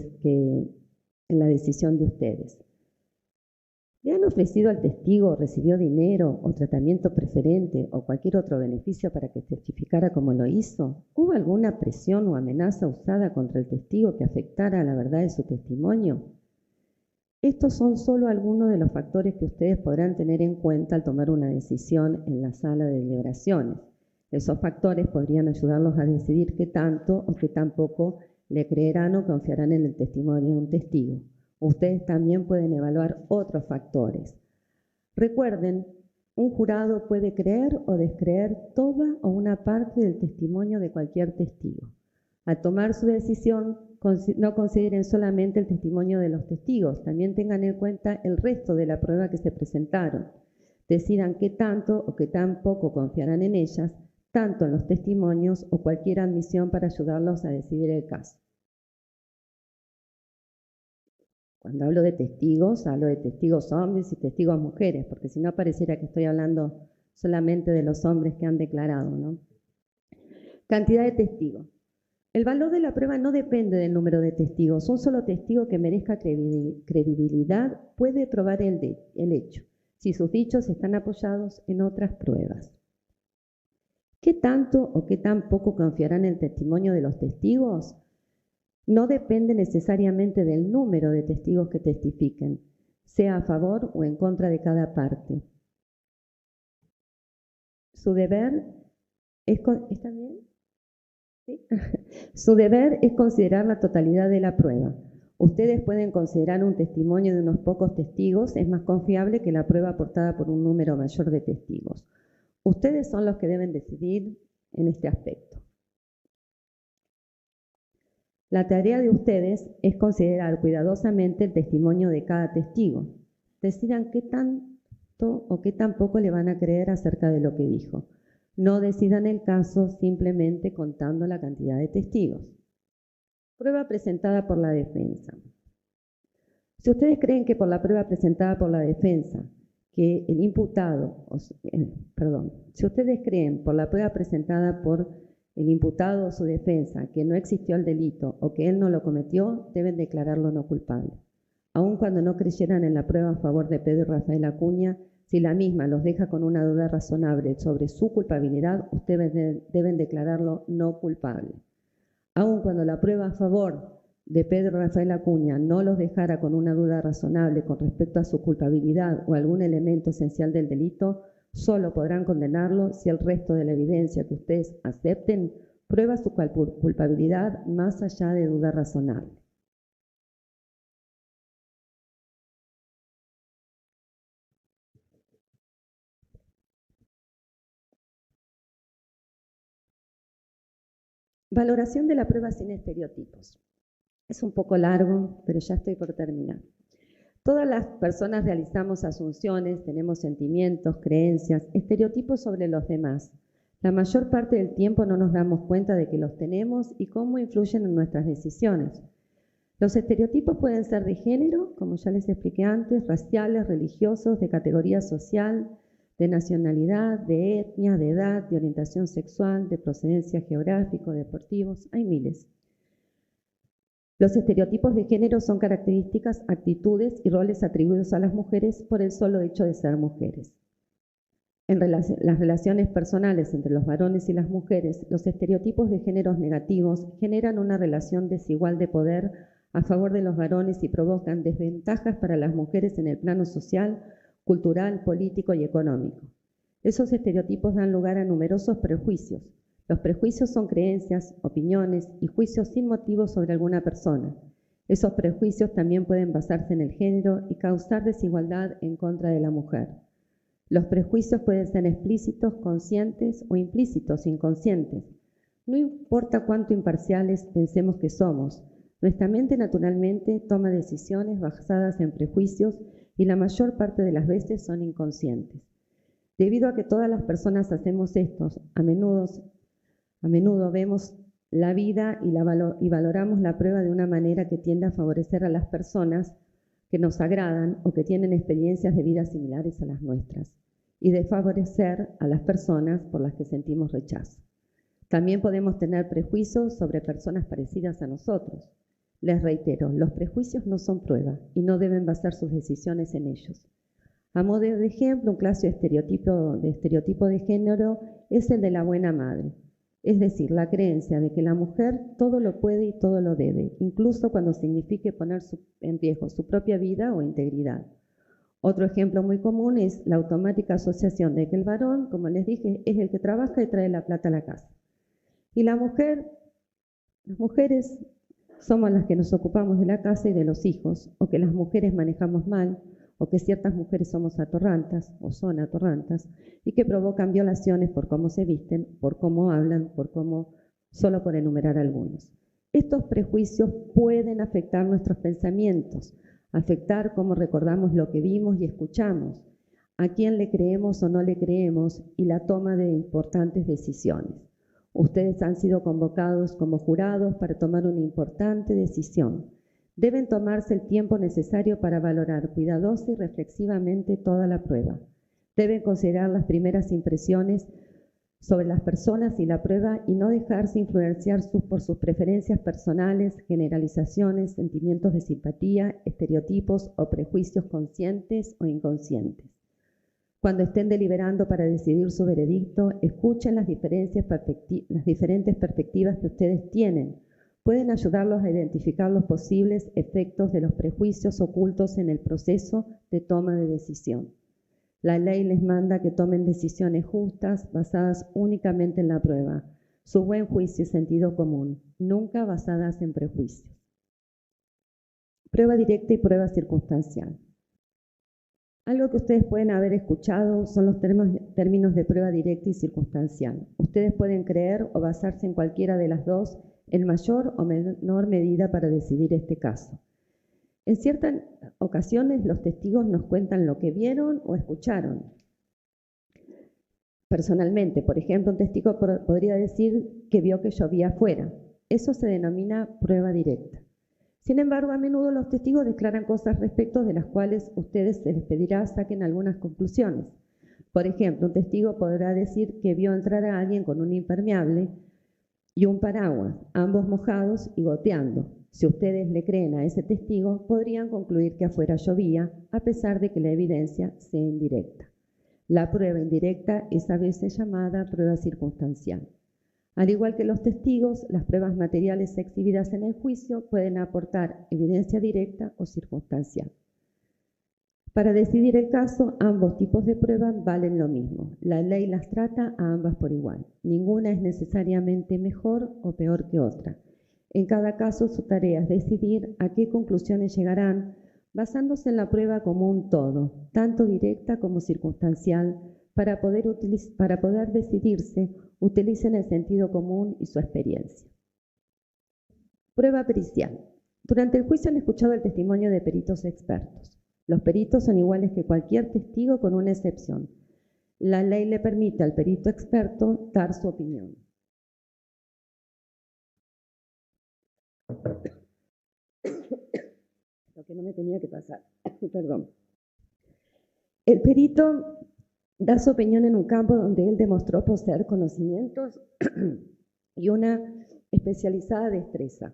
en la decisión de ustedes. ¿Le han ofrecido al testigo o recibió dinero o tratamiento preferente o cualquier otro beneficio para que testificara como lo hizo? ¿Hubo alguna presión o amenaza usada contra el testigo que afectara a la verdad de su testimonio? Estos son solo algunos de los factores que ustedes podrán tener en cuenta al tomar una decisión en la sala de deliberaciones. Esos factores podrían ayudarlos a decidir qué tanto o qué tan poco le creerán o confiarán en el testimonio de un testigo. Ustedes también pueden evaluar otros factores. Recuerden, un jurado puede creer o descreer toda o una parte del testimonio de cualquier testigo. Al tomar su decisión, no consideren solamente el testimonio de los testigos, también tengan en cuenta el resto de la prueba que se presentaron. Decidan qué tanto o qué tan poco confiarán en ellas, tanto en los testimonios o cualquier admisión para ayudarlos a decidir el caso. Cuando hablo de testigos hombres y testigos mujeres, porque si no pareciera que estoy hablando solamente de los hombres que han declarado, ¿no? Cantidad de testigos. El valor de la prueba no depende del número de testigos. Un solo testigo que merezca credibilidad puede probar el hecho, si sus dichos están apoyados en otras pruebas. ¿Qué tanto o qué tan poco confiarán en el testimonio de los testigos? No depende necesariamente del número de testigos que testifiquen, sea a favor o en contra de cada parte. Su deber es... ¿Está bien? ¿Sí? Su deber es considerar la totalidad de la prueba. Ustedes pueden considerar un testimonio de unos pocos testigos es más confiable que la prueba aportada por un número mayor de testigos. Ustedes son los que deben decidir en este aspecto. La tarea de ustedes es considerar cuidadosamente el testimonio de cada testigo. Decidan qué tanto o qué tan poco le van a creer acerca de lo que dijo. No decidan el caso simplemente contando la cantidad de testigos. Prueba presentada por la defensa. Si ustedes creen que por la prueba presentada por la defensa, que el imputado, si ustedes creen por la prueba presentada por el imputado o su defensa que no existió el delito o que él no lo cometió, deben declararlo no culpable. Aun cuando no creyeran en la prueba a favor de Pedro y Rafael Acuña, Si la misma los deja con una duda razonable sobre su culpabilidad, ustedes deben declararlo no culpable. Aun cuando la prueba a favor de Pedro Rafael Acuña no los dejara con una duda razonable con respecto a su culpabilidad o algún elemento esencial del delito, solo podrán condenarlo si el resto de la evidencia que ustedes acepten prueba su culpabilidad más allá de duda razonable. Valoración de la prueba sin estereotipos. Es un poco largo, pero ya estoy por terminar. Todas las personas realizamos asunciones, tenemos sentimientos, creencias, estereotipos sobre los demás. La mayor parte del tiempo no nos damos cuenta de que los tenemos y cómo influyen en nuestras decisiones. Los estereotipos pueden ser de género, como ya les expliqué antes, raciales, religiosos, de categoría social, de nacionalidad, de etnia, de edad, de orientación sexual, de procedencia geográfica, deportivos, hay miles. Los estereotipos de género son características, actitudes y roles atribuidos a las mujeres por el solo hecho de ser mujeres. En las relaciones personales entre los varones y las mujeres, los estereotipos de géneros negativos generan una relación desigual de poder a favor de los varones y provocan desventajas para las mujeres en el plano social, cultural, político y económico. Esos estereotipos dan lugar a numerosos prejuicios. Los prejuicios son creencias, opiniones y juicios sin motivo sobre alguna persona. Esos prejuicios también pueden basarse en el género y causar desigualdad en contra de la mujer. Los prejuicios pueden ser explícitos, conscientes o implícitos, inconscientes. No importa cuánto imparciales pensemos que somos, nuestra mente naturalmente toma decisiones basadas en prejuicios y la mayor parte de las veces son inconscientes. Debido a que todas las personas hacemos esto, a menudo vemos la vida y valoramos la prueba de una manera que tiende a favorecer a las personas que nos agradan o que tienen experiencias de vida similares a las nuestras, y de favorecer a las personas por las que sentimos rechazo. También podemos tener prejuicios sobre personas parecidas a nosotros. Les reitero, los prejuicios no son prueba y no deben basar sus decisiones en ellos. A modo de ejemplo, un clásico estereotipo de género es el de la buena madre, es decir, la creencia de que la mujer todo lo puede y todo lo debe, incluso cuando signifique poner en riesgo su propia vida o integridad. Otro ejemplo muy común es la automática asociación de que el varón, como les dije, es el que trabaja y trae la plata a la casa. Y las mujeres somos las que nos ocupamos de la casa y de los hijos, o que las mujeres manejamos mal, o que ciertas mujeres somos atorrantas o son atorrantas y que provocan violaciones por cómo se visten, por cómo hablan, solo por enumerar algunos. Estos prejuicios pueden afectar nuestros pensamientos, afectar cómo recordamos lo que vimos y escuchamos, a quién le creemos o no le creemos y la toma de importantes decisiones. Ustedes han sido convocados como jurados para tomar una importante decisión. Deben tomarse el tiempo necesario para valorar cuidadosa y reflexivamente toda la prueba. Deben considerar las primeras impresiones sobre las personas y la prueba y no dejarse influenciar por sus preferencias personales, generalizaciones, sentimientos de simpatía, estereotipos o prejuicios conscientes o inconscientes. Cuando estén deliberando para decidir su veredicto, escuchen las diferentes perspectivas que ustedes tienen. Pueden ayudarlos a identificar los posibles efectos de los prejuicios ocultos en el proceso de toma de decisión. La ley les manda que tomen decisiones justas basadas únicamente en la prueba, su buen juicio y sentido común, nunca basadas en prejuicios. Prueba directa y prueba circunstancial. Algo que ustedes pueden haber escuchado son los términos de prueba directa y circunstancial. Ustedes pueden creer o basarse en cualquiera de las dos en mayor o menor medida para decidir este caso. En ciertas ocasiones los testigos nos cuentan lo que vieron o escucharon. Personalmente, por ejemplo, un testigo podría decir que vio que llovía afuera. Eso se denomina prueba directa. Sin embargo, a menudo los testigos declaran cosas respecto de las cuales ustedes se les pedirá saquen algunas conclusiones. Por ejemplo, un testigo podrá decir que vio entrar a alguien con un impermeable y un paraguas, ambos mojados y goteando. Si ustedes le creen a ese testigo, podrían concluir que afuera llovía, a pesar de que la evidencia sea indirecta. La prueba indirecta es a veces llamada prueba circunstancial. Al igual que los testigos, las pruebas materiales exhibidas en el juicio pueden aportar evidencia directa o circunstancial. Para decidir el caso, ambos tipos de pruebas valen lo mismo. La ley las trata a ambas por igual. Ninguna es necesariamente mejor o peor que otra. En cada caso, su tarea es decidir a qué conclusiones llegarán basándose en la prueba como un todo, tanto directa como circunstancial. Para poder decidirse, utilicen el sentido común y su experiencia. Prueba pericial. Durante el juicio han escuchado el testimonio de peritos expertos. Los peritos son iguales que cualquier testigo con una excepción. La ley le permite al perito experto dar su opinión. Lo que no me tenía que pasar. Perdón. El perito da su opinión en un campo donde él demostró poseer conocimientos y una especializada destreza.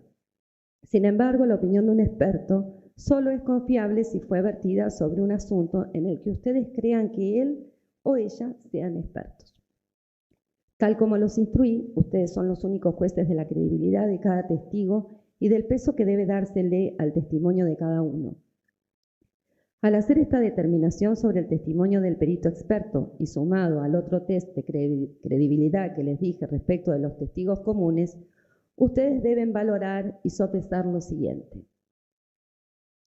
Sin embargo, la opinión de un experto solo es confiable si fue vertida sobre un asunto en el que ustedes crean que él o ella sean expertos. Tal como los instruí, ustedes son los únicos jueces de la credibilidad de cada testigo y del peso que debe dársele al testimonio de cada uno. Al hacer esta determinación sobre el testimonio del perito experto y sumado al otro test de credibilidad que les dije respecto de los testigos comunes, ustedes deben valorar y sopesar lo siguiente: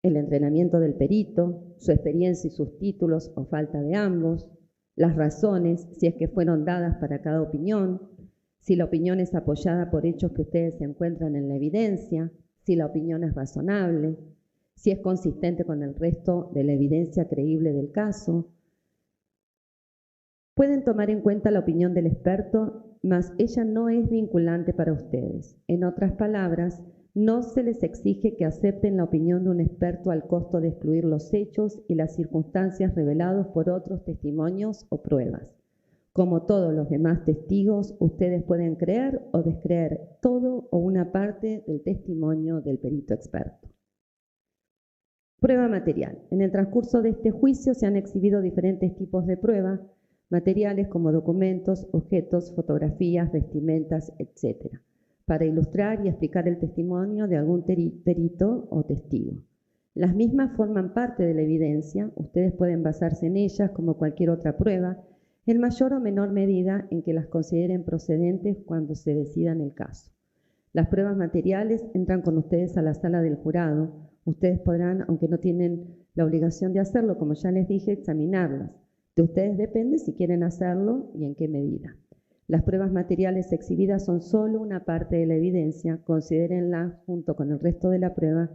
el entrenamiento del perito, su experiencia y sus títulos o falta de ambos, las razones, si es que fueron dadas para cada opinión, si la opinión es apoyada por hechos que ustedes encuentran en la evidencia, si la opinión es razonable, si es consistente con el resto de la evidencia creíble del caso. Pueden tomar en cuenta la opinión del experto, mas ella no es vinculante para ustedes. En otras palabras, no se les exige que acepten la opinión de un experto al costo de excluir los hechos y las circunstancias revelados por otros testimonios o pruebas. Como todos los demás testigos, ustedes pueden creer o descreer todo o una parte del testimonio del perito experto. Prueba material. En el transcurso de este juicio se han exhibido diferentes tipos de pruebas materiales como documentos, objetos, fotografías, vestimentas, etc., para ilustrar y explicar el testimonio de algún perito o testigo. Las mismas forman parte de la evidencia, ustedes pueden basarse en ellas como cualquier otra prueba, en mayor o menor medida en que las consideren procedentes cuando se decidan el caso. Las pruebas materiales entran con ustedes a la sala del jurado. Ustedes podrán, aunque no tienen la obligación de hacerlo, como ya les dije, examinarlas. De ustedes depende si quieren hacerlo y en qué medida. Las pruebas materiales exhibidas son solo una parte de la evidencia, considérenla junto con el resto de la prueba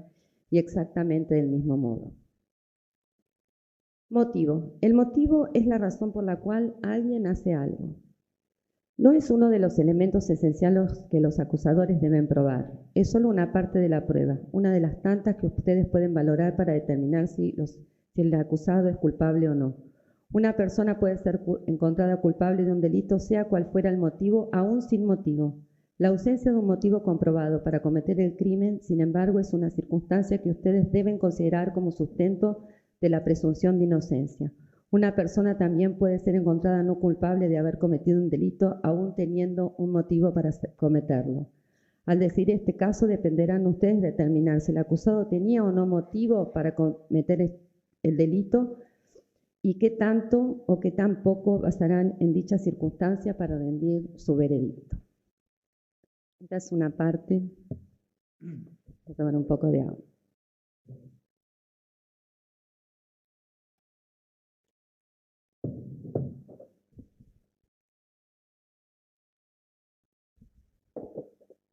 y exactamente del mismo modo. Motivo. El motivo es la razón por la cual alguien hace algo. No es uno de los elementos esenciales que los acusadores deben probar. Es solo una parte de la prueba, una de las tantas que ustedes pueden valorar para determinar si el acusado es culpable o no. Una persona puede ser encontrada culpable de un delito, sea cual fuera el motivo, aún sin motivo. La ausencia de un motivo comprobado para cometer el crimen, sin embargo, es una circunstancia que ustedes deben considerar como sustento de la presunción de inocencia. Una persona también puede ser encontrada no culpable de haber cometido un delito, aún teniendo un motivo para cometerlo. Al decir este caso, dependerán ustedes determinar si el acusado tenía o no motivo para cometer el delito y qué tanto o qué tan poco basarán en dicha circunstancia para rendir su veredicto. Esta es una parte. Voy a tomar un poco de agua.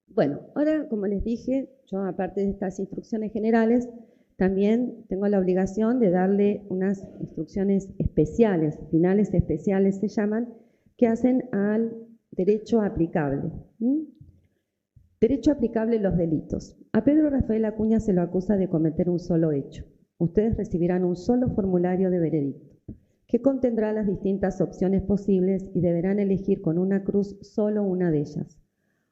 Bueno, ahora, como les dije, yo aparte de estas instrucciones generales, también tengo la obligación de darle unas instrucciones especiales, finales especiales se llaman, que hacen al derecho aplicable. Derecho aplicable a los delitos. A Pedro Rafael Acuña se lo acusa de cometer un solo hecho. Ustedes recibirán un solo formulario de veredicto, que contendrá las distintas opciones posibles y deberán elegir con una cruz solo una de ellas.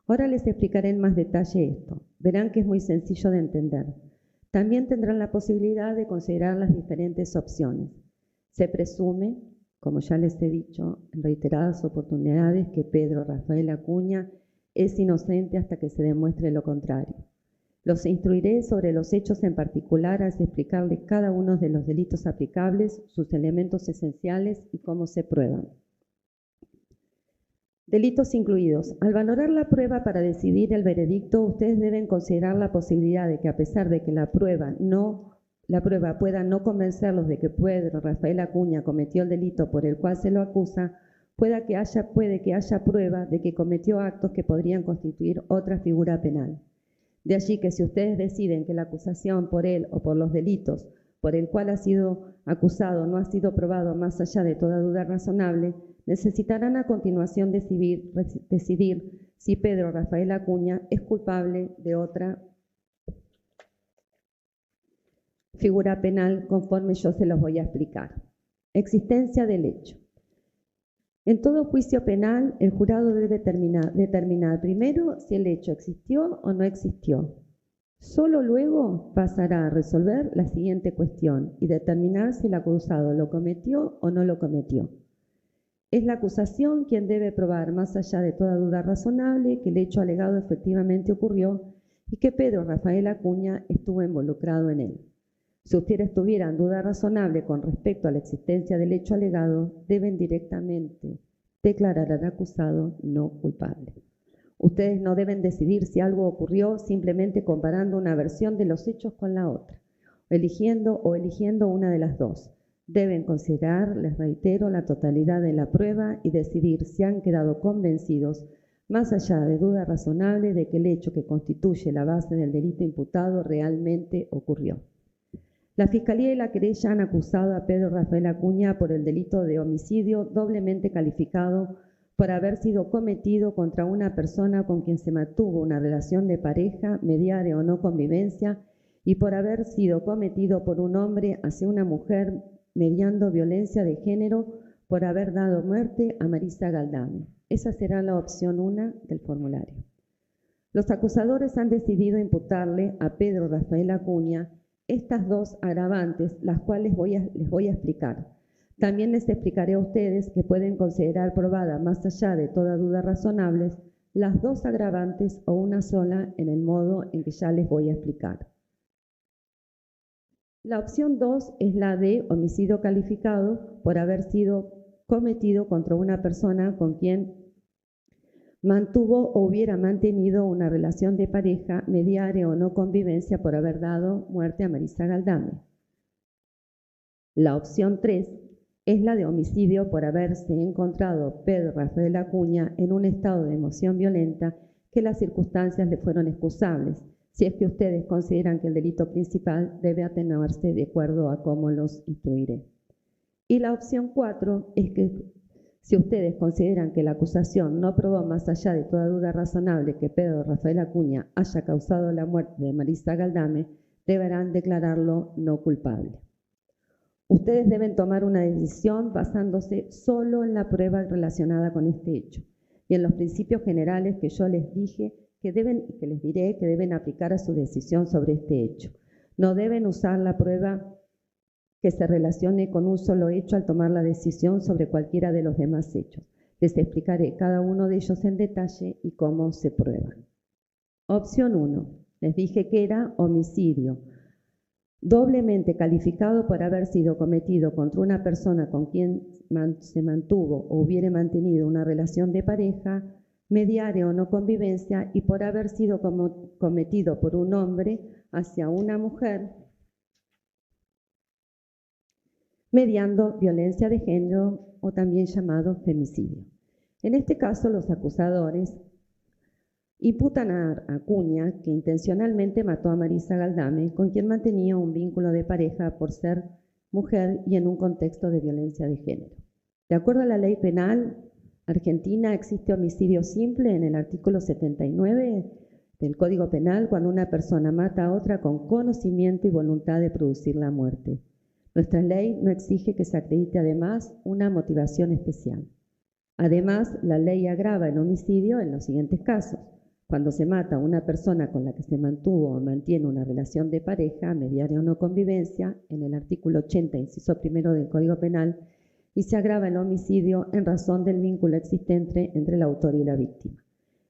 Ahora les explicaré en más detalle esto. Verán que es muy sencillo de entender. También tendrán la posibilidad de considerar las diferentes opciones. Se presume, como ya les he dicho en reiteradas oportunidades, que Pedro Rafael Acuña es inocente hasta que se demuestre lo contrario. Los instruiré sobre los hechos en particular al explicarles cada uno de los delitos aplicables, sus elementos esenciales y cómo se prueban. Delitos incluidos. Al valorar la prueba para decidir el veredicto, ustedes deben considerar la posibilidad de que, a pesar de que la prueba pueda no convencerlos de que Pedro Rafael Acuña cometió el delito por el cual se lo acusa, puede que haya prueba de que cometió actos que podrían constituir otra figura penal. De allí que si ustedes deciden que la acusación por él o por los delitos por el cual ha sido acusado no ha sido probado más allá de toda duda razonable, necesitarán a continuación decidir si Pedro Rafael Acuña es culpable de otra figura penal conforme yo se los voy a explicar. Existencia del hecho. En todo juicio penal, el jurado debe determinar primero si el hecho existió o no existió. Solo luego pasará a resolver la siguiente cuestión y determinar si el acusado lo cometió o no lo cometió. Es la acusación quien debe probar, más allá de toda duda razonable, que el hecho alegado efectivamente ocurrió y que Pedro Rafael Acuña estuvo involucrado en él. Si ustedes tuvieran duda razonable con respecto a la existencia del hecho alegado, deben directamente declarar al acusado no culpable. Ustedes no deben decidir si algo ocurrió simplemente comparando una versión de los hechos con la otra, eligiendo una de las dos. Deben considerar, les reitero, la totalidad de la prueba y decidir si han quedado convencidos, más allá de duda razonable, de que el hecho que constituye la base del delito imputado realmente ocurrió. La Fiscalía y la querella han acusado a Pedro Rafael Acuña por el delito de homicidio doblemente calificado por haber sido cometido contra una persona con quien se mantuvo una relación de pareja, mediare o no convivencia, y por haber sido cometido por un hombre hacia una mujer mediando violencia de género por haber dado muerte a Marisa Galdame. Esa será la opción 1 del formulario. Los acusadores han decidido imputarle a Pedro Rafael Acuña estas dos agravantes, las cuales les voy a explicar. También les explicaré a ustedes que pueden considerar probada, más allá de toda duda razonable, las dos agravantes o una sola en el modo en que ya les voy a explicar. La opción 2 es la de homicidio calificado por haber sido cometido contra una persona con quien mantuvo o hubiera mantenido una relación de pareja, mediare o no convivencia por haber dado muerte a Marisa Galdame. La opción 3 es la de homicidio por haberse encontrado Pedro Rafael Acuña en un estado de emoción violenta que las circunstancias le fueron excusables, si es que ustedes consideran que el delito principal debe atenuarse de acuerdo a cómo los instruiré. Y la opción 4 es que si ustedes consideran que la acusación no probó más allá de toda duda razonable que Pedro Rafael Acuña haya causado la muerte de Marisa Galdame, deberán declararlo no culpable. Ustedes deben tomar una decisión basándose solo en la prueba relacionada con este hecho y en los principios generales que yo les dije que les diré que deben aplicar a su decisión sobre este hecho. No deben usar la prueba que se relacione con un solo hecho al tomar la decisión sobre cualquiera de los demás hechos. Les explicaré cada uno de ellos en detalle y cómo se prueban. Opción 1. Les dije que era homicidio, doblemente calificado por haber sido cometido contra una persona con quien se mantuvo o hubiere mantenido una relación de pareja, mediare o no convivencia, y por haber sido cometido por un hombre hacia una mujer, mediando violencia de género o también llamado femicidio. En este caso, los acusadores imputan a Acuña que intencionalmente mató a Marisa Galdame, con quien mantenía un vínculo de pareja por ser mujer y en un contexto de violencia de género. De acuerdo a la ley penal argentina, existe homicidio simple en el artículo 79 del Código Penal cuando una persona mata a otra con conocimiento y voluntad de producir la muerte. Nuestra ley no exige que se acredite además una motivación especial. Además, la ley agrava el homicidio en los siguientes casos: cuando se mata a una persona con la que se mantuvo o mantiene una relación de pareja, mediare o no convivencia, en el artículo 80, inciso primero del Código Penal, y se agrava el homicidio en razón del vínculo existente entre el autor y la víctima.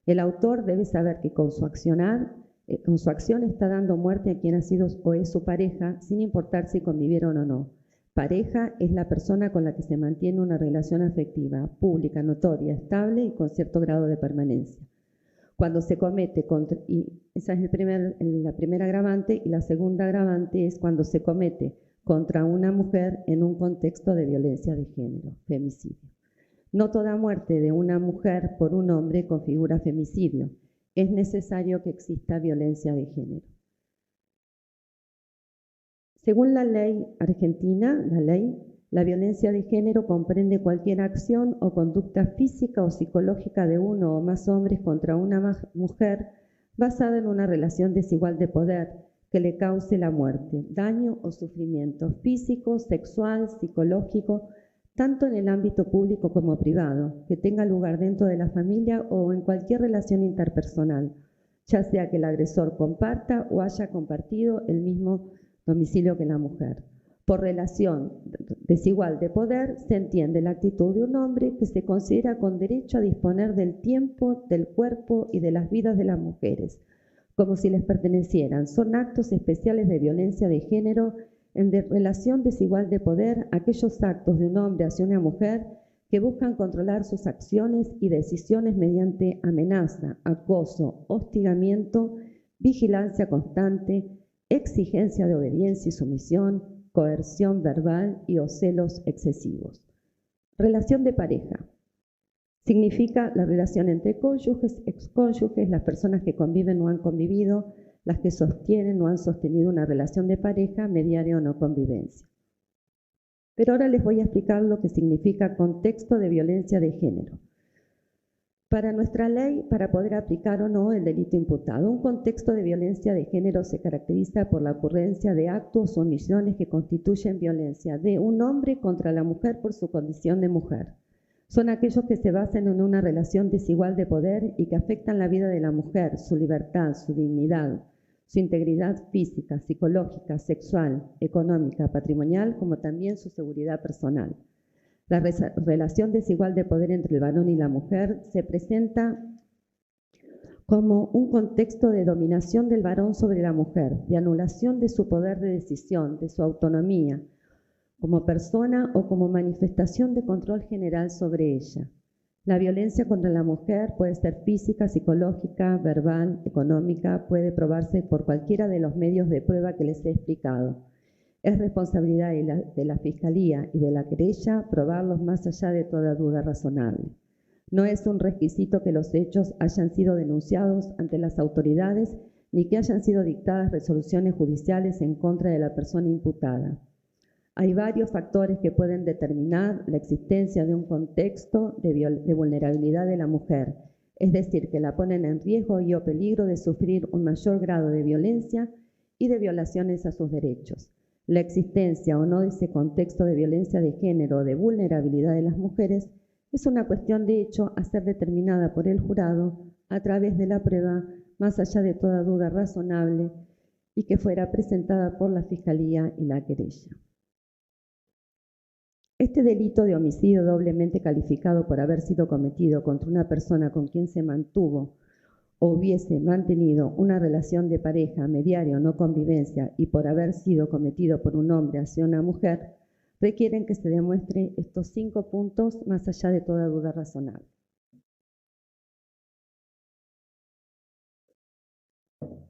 El autor debe saber que con su acción está dando muerte a quien ha sido o es su pareja, sin importar si convivieron o no. Pareja es la persona con la que se mantiene una relación afectiva, pública, notoria, estable y con cierto grado de permanencia. Cuando se comete, y esa es la primera agravante, y la segunda agravante es cuando se comete contra una mujer en un contexto de violencia de género, femicidio. No toda muerte de una mujer por un hombre configura femicidio. Es necesario que exista violencia de género. Según la ley argentina, la violencia de género comprende cualquier acción o conducta física o psicológica de uno o más hombres contra una mujer basada en una relación desigual de poder que le cause la muerte, daño o sufrimiento físico, sexual, psicológico, tanto en el ámbito público como privado, que tenga lugar dentro de la familia o en cualquier relación interpersonal, ya sea que el agresor comparta o haya compartido el mismo domicilio que la mujer. Por relación desigual de poder se entiende la actitud de un hombre que se considera con derecho a disponer del tiempo, del cuerpo y de las vidas de las mujeres, como si les pertenecieran. Son actos especiales de violencia de género en relación desigual de poder, aquellos actos de un hombre hacia una mujer que buscan controlar sus acciones y decisiones mediante amenaza, acoso, hostigamiento, vigilancia constante, exigencia de obediencia y sumisión, coerción verbal y o celos excesivos. Relación de pareja. Significa la relación entre cónyuges, excónyuges, las personas que conviven o han convivido, las que sostienen o han sostenido una relación de pareja, mediaria o no convivencia. Pero ahora les voy a explicar lo que significa contexto de violencia de género. Para nuestra ley, para poder aplicar o no el delito imputado, un contexto de violencia de género se caracteriza por la ocurrencia de actos o omisiones que constituyen violencia de un hombre contra la mujer por su condición de mujer. Son aquellos que se basan en una relación desigual de poder y que afectan la vida de la mujer, su libertad, su dignidad, su integridad física, psicológica, sexual, económica, patrimonial, como también su seguridad personal. La relación desigual de poder entre el varón y la mujer se presenta como un contexto de dominación del varón sobre la mujer, de anulación de su poder de decisión, de su autonomía, como persona o como manifestación de control general sobre ella. La violencia contra la mujer puede ser física, psicológica, verbal, económica, puede probarse por cualquiera de los medios de prueba que les he explicado. Es responsabilidad de la Fiscalía y de la querella probarlos más allá de toda duda razonable. No es un requisito que los hechos hayan sido denunciados ante las autoridades ni que hayan sido dictadas resoluciones judiciales en contra de la persona imputada. Hay varios factores que pueden determinar la existencia de un contexto de vulnerabilidad de la mujer, es decir, que la ponen en riesgo y o peligro de sufrir un mayor grado de violencia y de violaciones a sus derechos. La existencia o no de ese contexto de violencia de género o de vulnerabilidad de las mujeres es una cuestión de hecho a ser determinada por el jurado a través de la prueba, más allá de toda duda razonable, y que fuera presentada por la Fiscalía y la querella. Este delito de homicidio doblemente calificado por haber sido cometido contra una persona con quien se mantuvo o hubiese mantenido una relación de pareja, mediaria o no convivencia y por haber sido cometido por un hombre hacia una mujer, requieren que se demuestre estos 5 puntos más allá de toda duda razonable.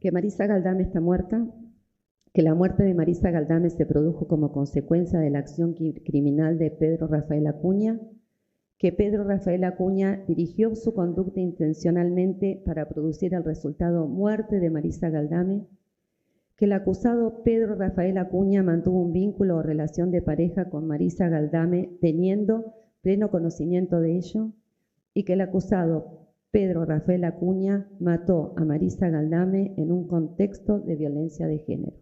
Que Marisa Galdame está muerta, que la muerte de Marisa Galdame se produjo como consecuencia de la acción criminal de Pedro Rafael Acuña, que Pedro Rafael Acuña dirigió su conducta intencionalmente para producir el resultado muerte de Marisa Galdame, que el acusado Pedro Rafael Acuña mantuvo un vínculo o relación de pareja con Marisa Galdame teniendo pleno conocimiento de ello, y que el acusado Pedro Rafael Acuña mató a Marisa Galdame en un contexto de violencia de género.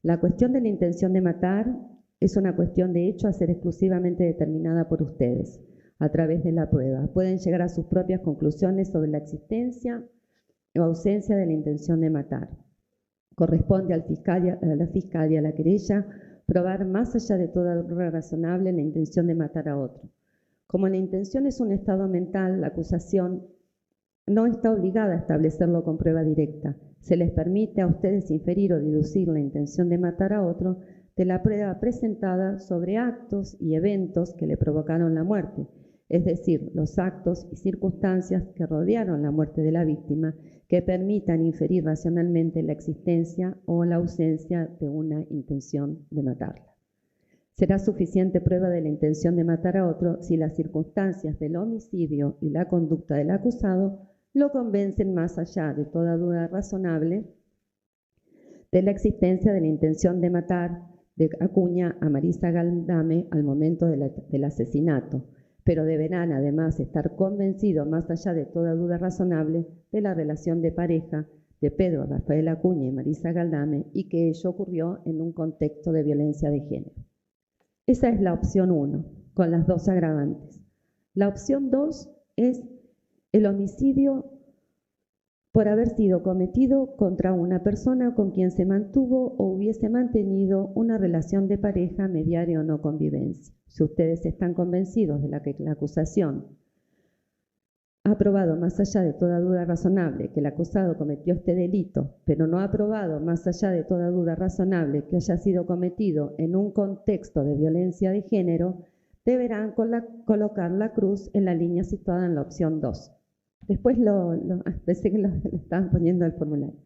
La cuestión de la intención de matar es una cuestión de hecho a ser exclusivamente determinada por ustedes a través de la prueba. Pueden llegar a sus propias conclusiones sobre la existencia o ausencia de la intención de matar. Corresponde a la Fiscalía y a la querella probar más allá de toda duda razonable la intención de matar a otro. Como la intención es un estado mental, la acusación no está obligada a establecerlo con prueba directa. Se les permite a ustedes inferir o deducir la intención de matar a otro de la prueba presentada sobre actos y eventos que le provocaron la muerte, es decir, los actos y circunstancias que rodearon la muerte de la víctima, que permitan inferir racionalmente la existencia o la ausencia de una intención de matarla. Será suficiente prueba de la intención de matar a otro si las circunstancias del homicidio y la conducta del acusado lo convencen más allá de toda duda razonable de la existencia de la intención de matar de Acuña a Marisa Galdame al momento del asesinato, pero deberán además estar convencidos más allá de toda duda razonable de la relación de pareja de Pedro Rafael Acuña y Marisa Galdame y que ello ocurrió en un contexto de violencia de género. Esa es la opción 1, con las dos agravantes. La opción 2 es el homicidio por haber sido cometido contra una persona con quien se mantuvo o hubiese mantenido una relación de pareja, mediaria o no convivencia. Si ustedes están convencidos de que la acusación ha probado más allá de toda duda razonable que el acusado cometió este delito, pero no ha probado más allá de toda duda razonable que haya sido cometido en un contexto de violencia de género, deberán colocar la cruz en la línea situada en la opción 2. Después pensé que lo estaban poniendo al formulario.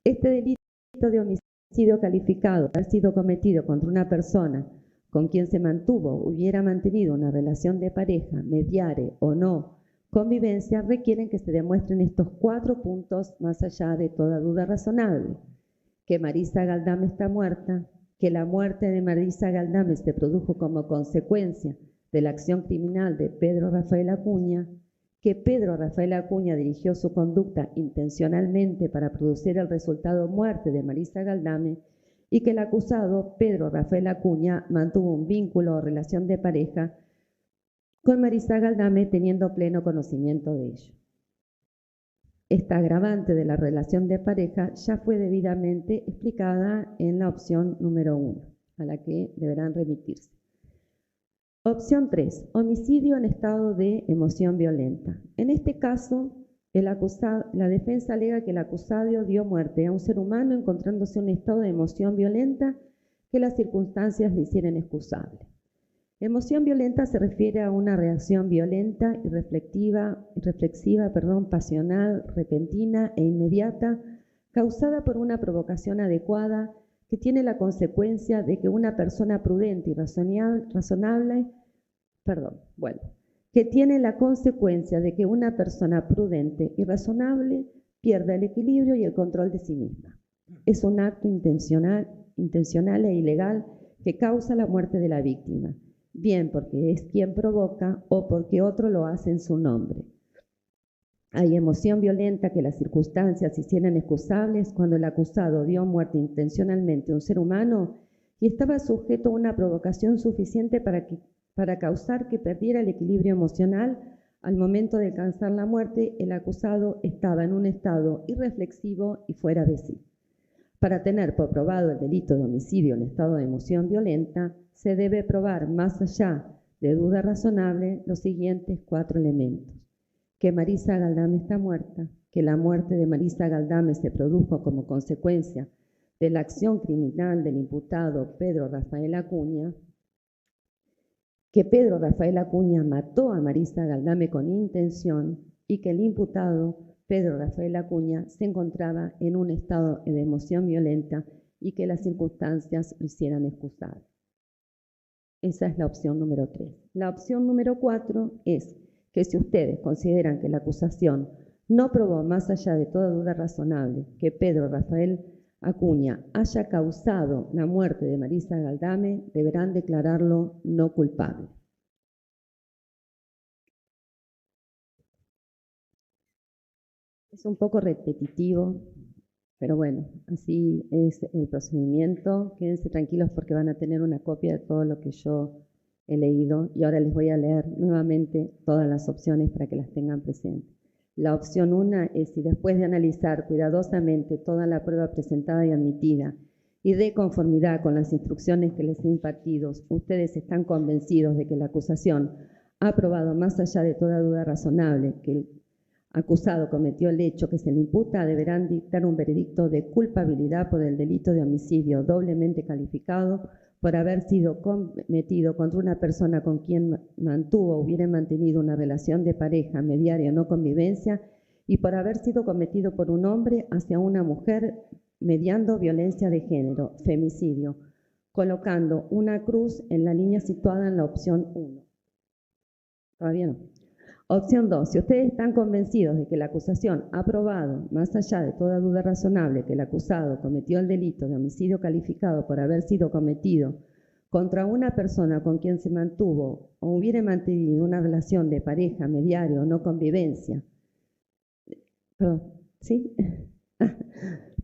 Este delito de homicidio calificado ha sido cometido contra una persona con quien se mantuvo o hubiera mantenido una relación de pareja, mediare o no convivencia, requieren que se demuestren estos 4 puntos más allá de toda duda razonable: que Marisa Galdame está muerta, que la muerte de Marisa Galdame se produjo como consecuencia de la acción criminal de Pedro Rafael Acuña, que Pedro Rafael Acuña dirigió su conducta intencionalmente para producir el resultado muerte de Marisa Galdame y que el acusado, Pedro Rafael Acuña, mantuvo un vínculo o relación de pareja con Marisa Galdame teniendo pleno conocimiento de ello. Esta agravante de la relación de pareja ya fue debidamente explicada en la opción número 1, a la que deberán remitirse. Opción 3. Homicidio en estado de emoción violenta. En este caso, la defensa alega que el acusado dio muerte a un ser humano encontrándose en un estado de emoción violenta que las circunstancias le hicieran excusable. Emoción violenta se refiere a una reacción violenta y reflexiva, pasional, repentina e inmediata, causada por una provocación adecuada que tiene la consecuencia de que una persona prudente y razonable pierda el equilibrio y el control de sí misma. Es un acto intencional e ilegal que causa la muerte de la víctima, bien porque es quien provoca o porque otro lo hace en su nombre. Hay emoción violenta que las circunstancias hicieran excusables cuando el acusado dio muerte intencionalmente a un ser humano y estaba sujeto a una provocación suficiente para causar que perdiera el equilibrio emocional. Al momento de alcanzar la muerte, el acusado estaba en un estado irreflexivo y fuera de sí. Para tener por probado el delito de homicidio en estado de emoción violenta, se debe probar más allá de duda razonable los siguientes 4 elementos: que Marisa Galdame está muerta, que la muerte de Marisa Galdame se produjo como consecuencia de la acción criminal del imputado Pedro Rafael Acuña, que Pedro Rafael Acuña mató a Marisa Galdame con intención y que el imputado Pedro Rafael Acuña se encontraba en un estado de emoción violenta y que las circunstancias lo hicieran excusable. Esa es la opción número 3. La opción número 4 es que si ustedes consideran que la acusación no probó más allá de toda duda razonable que Pedro Rafael Acuña haya causado la muerte de Marisa Galdame, deberán declararlo no culpable. Es un poco repetitivo, pero bueno, así es el procedimiento. Quédense tranquilos porque van a tener una copia de todo lo que yo he leído y ahora les voy a leer nuevamente todas las opciones para que las tengan presentes. La opción 1 es: si después de analizar cuidadosamente toda la prueba presentada y admitida y de conformidad con las instrucciones que les he impartido, ustedes están convencidos de que la acusación ha probado más allá de toda duda razonable que el acusado cometió el hecho que se le imputa, deberán dictar un veredicto de culpabilidad por el delito de homicidio doblemente calificado por haber sido cometido contra una persona con quien mantuvo o hubiera mantenido una relación de pareja, mediaria o no convivencia, y por haber sido cometido por un hombre hacia una mujer mediando violencia de género, femicidio, colocando una cruz en la línea situada en la opción 1. Todavía no. Opción 2. Si ustedes están convencidos de que la acusación ha probado, más allá de toda duda razonable, que el acusado cometió el delito de homicidio calificado por haber sido cometido contra una persona con quien se mantuvo o hubiera mantenido una relación de pareja, mediaria o no convivencia, ¿sí?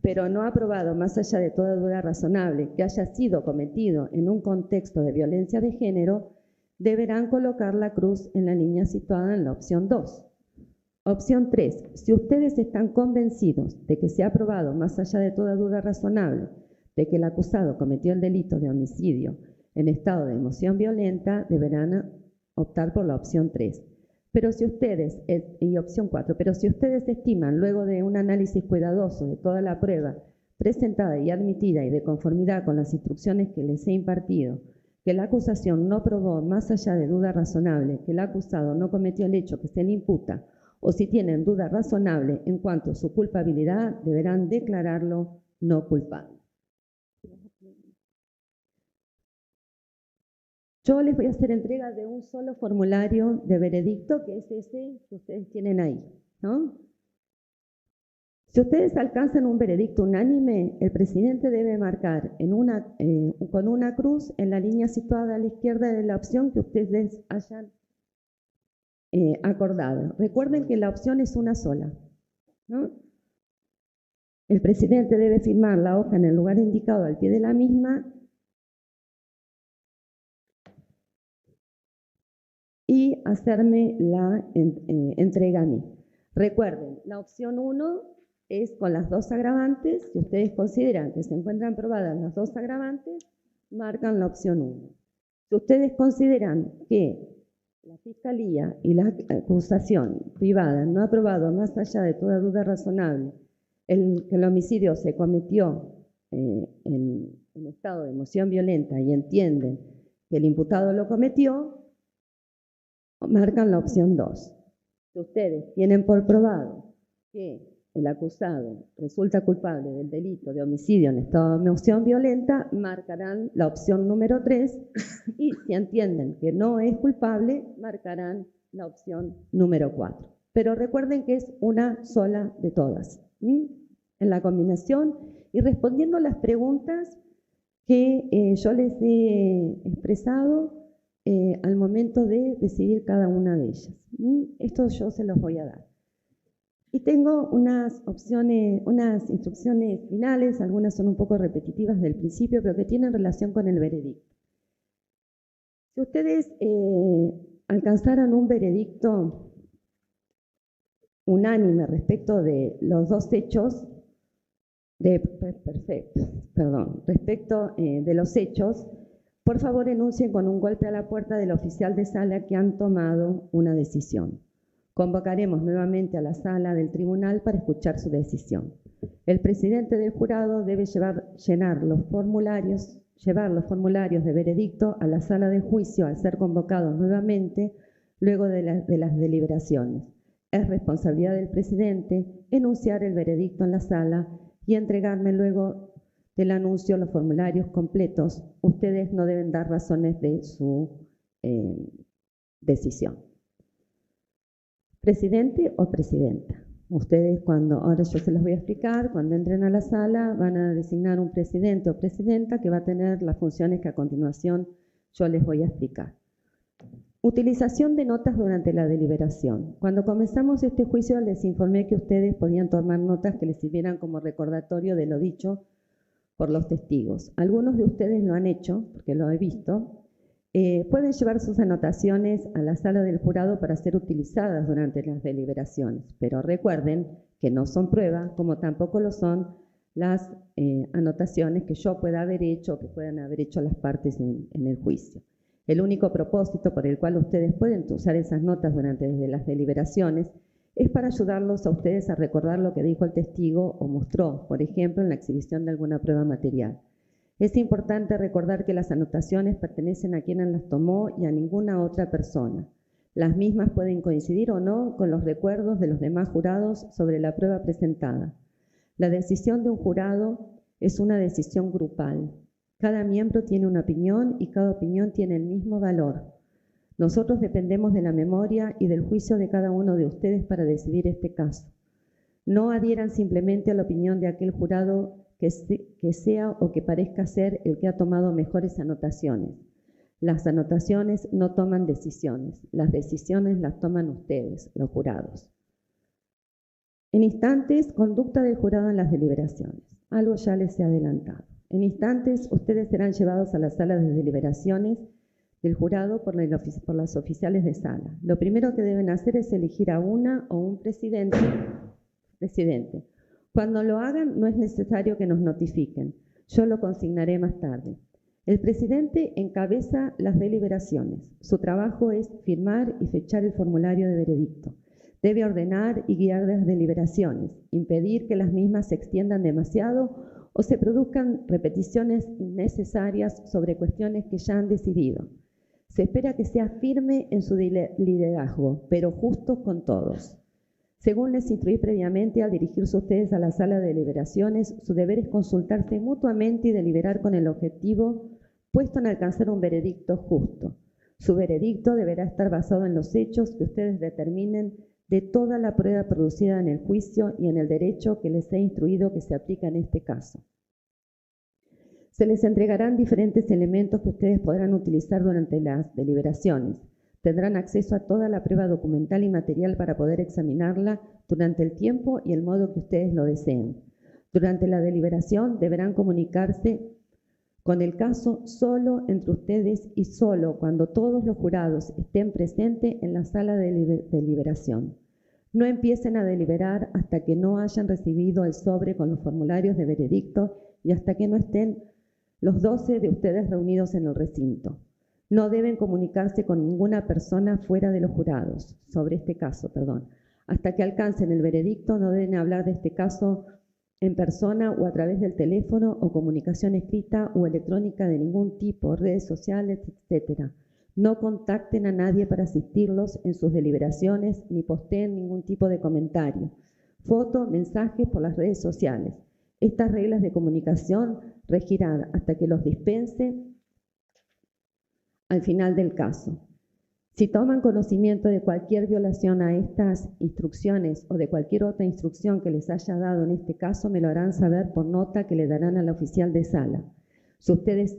Pero no ha probado, más allá de toda duda razonable, que haya sido cometido en un contexto de violencia de género, deberán colocar la cruz en la línea situada en la opción 2. Opción 3. Si ustedes están convencidos de que se ha probado, más allá de toda duda razonable, de que el acusado cometió el delito de homicidio en estado de emoción violenta, deberán optar por la opción 3. Pero si ustedes, y opción 4, pero si ustedes estiman, luego de un análisis cuidadoso de toda la prueba presentada y admitida y de conformidad con las instrucciones que les he impartido, que la acusación no probó, más allá de duda razonable, que el acusado no cometió el hecho que se le imputa, o si tienen duda razonable en cuanto a su culpabilidad, deberán declararlo no culpable. Yo les voy a hacer entrega de un solo formulario de veredicto, que es ese que ustedes tienen ahí, ¿no? Si ustedes alcanzan un veredicto unánime, el presidente debe marcar con una cruz en la línea situada a la izquierda de la opción que ustedes hayan acordado. Recuerden que la opción es una sola, ¿no? El presidente debe firmar la hoja en el lugar indicado al pie de la misma y hacerme la entrega a mí. Recuerden, la opción 1 es con las dos agravantes. Si ustedes consideran que se encuentran probadas las dos agravantes, marcan la opción 1. Si ustedes consideran que la Fiscalía y la acusación privada no ha probado, más allá de toda duda razonable, que el homicidio se cometió en estado de emoción violenta y entienden que el imputado lo cometió, marcan la opción 2. Si ustedes tienen por probado que el acusado resulta culpable del delito de homicidio en estado de emoción violenta, marcarán la opción número 3 y si entienden que no es culpable, marcarán la opción número 4. Pero recuerden que es una sola de todas, ¿sí? En la combinación y respondiendo a las preguntas que yo les he expresado al momento de decidir cada una de ellas. Esto yo se los voy a dar. Y tengo unas instrucciones finales, algunas son un poco repetitivas del principio, pero que tienen relación con el veredicto. Si ustedes alcanzaran un veredicto unánime respecto de los dos hechos, respecto de los hechos, por favor enuncien con un golpe a la puerta del oficial de sala que han tomado una decisión. Convocaremos nuevamente a la sala del tribunal para escuchar su decisión. El presidente del jurado debe llevar los formularios de veredicto a la sala de juicio al ser convocados nuevamente luego de las deliberaciones. Es responsabilidad del presidente enunciar el veredicto en la sala y entregarme luego del anuncio los formularios completos. Ustedes no deben dar razones de su decisión. Presidente o presidenta. Ustedes ahora yo se los voy a explicar, cuando entren a la sala van a designar un presidente o presidenta que va a tener las funciones que a continuación yo les voy a explicar. Utilización de notas durante la deliberación. Cuando comenzamos este juicio les informé que ustedes podían tomar notas que les sirvieran como recordatorio de lo dicho por los testigos. Algunos de ustedes lo han hecho, porque lo he visto. Pueden llevar sus anotaciones a la sala del jurado para ser utilizadas durante las deliberaciones, pero recuerden que no son prueba, como tampoco lo son las anotaciones que yo pueda haber hecho o que puedan haber hecho las partes en el juicio. El único propósito por el cual ustedes pueden usar esas notas durante las deliberaciones es para ayudarlos a ustedes a recordar lo que dijo el testigo o mostró, por ejemplo, en la exhibición de alguna prueba material. Es importante recordar que las anotaciones pertenecen a quien las tomó y a ninguna otra persona. Las mismas pueden coincidir o no con los recuerdos de los demás jurados sobre la prueba presentada. La decisión de un jurado es una decisión grupal. Cada miembro tiene una opinión y cada opinión tiene el mismo valor. Nosotros dependemos de la memoria y del juicio de cada uno de ustedes para decidir este caso. No adhieran simplemente a la opinión de aquel jurado que sea o que parezca ser el que ha tomado mejores anotaciones. Las anotaciones no toman decisiones, las decisiones las toman ustedes, los jurados. En instantes, conducta del jurado en las deliberaciones. Algo ya les he adelantado. En instantes, ustedes serán llevados a la sala de deliberaciones del jurado por las oficiales de sala. Lo primero que deben hacer es elegir a una o un presidente. Cuando lo hagan, no es necesario que nos notifiquen. Yo lo consignaré más tarde. El presidente encabeza las deliberaciones. Su trabajo es firmar y fechar el formulario de veredicto. Debe ordenar y guiar las deliberaciones, impedir que las mismas se extiendan demasiado o se produzcan repeticiones innecesarias sobre cuestiones que ya han decidido. Se espera que sea firme en su liderazgo, pero justo con todos. Según les instruí previamente, al dirigirse ustedes a la sala de deliberaciones, su deber es consultarse mutuamente y deliberar con el objetivo puesto en alcanzar un veredicto justo. Su veredicto deberá estar basado en los hechos que ustedes determinen de toda la prueba producida en el juicio y en el derecho que les he instruido que se aplica en este caso. Se les entregarán diferentes elementos que ustedes podrán utilizar durante las deliberaciones. Tendrán acceso a toda la prueba documental y material para poder examinarla durante el tiempo y el modo que ustedes lo deseen. Durante la deliberación deberán comunicarse con el caso solo entre ustedes y solo cuando todos los jurados estén presentes en la sala de deliberación. No empiecen a deliberar hasta que no hayan recibido el sobre con los formularios de veredicto y hasta que no estén los 12 de ustedes reunidos en el recinto. No deben comunicarse con ninguna persona fuera de los jurados, sobre este caso, Hasta que alcancen el veredicto no deben hablar de este caso en persona o a través del teléfono o comunicación escrita o electrónica de ningún tipo, redes sociales, etc. No contacten a nadie para asistirlos en sus deliberaciones ni posteen ningún tipo de comentario, foto, mensajes por las redes sociales. Estas reglas de comunicación regirán hasta que los dispense al final del caso. Si toman conocimiento de cualquier violación a estas instrucciones o de cualquier otra instrucción que les haya dado en este caso, me lo harán saber por nota que le darán al oficial de sala. Si ustedes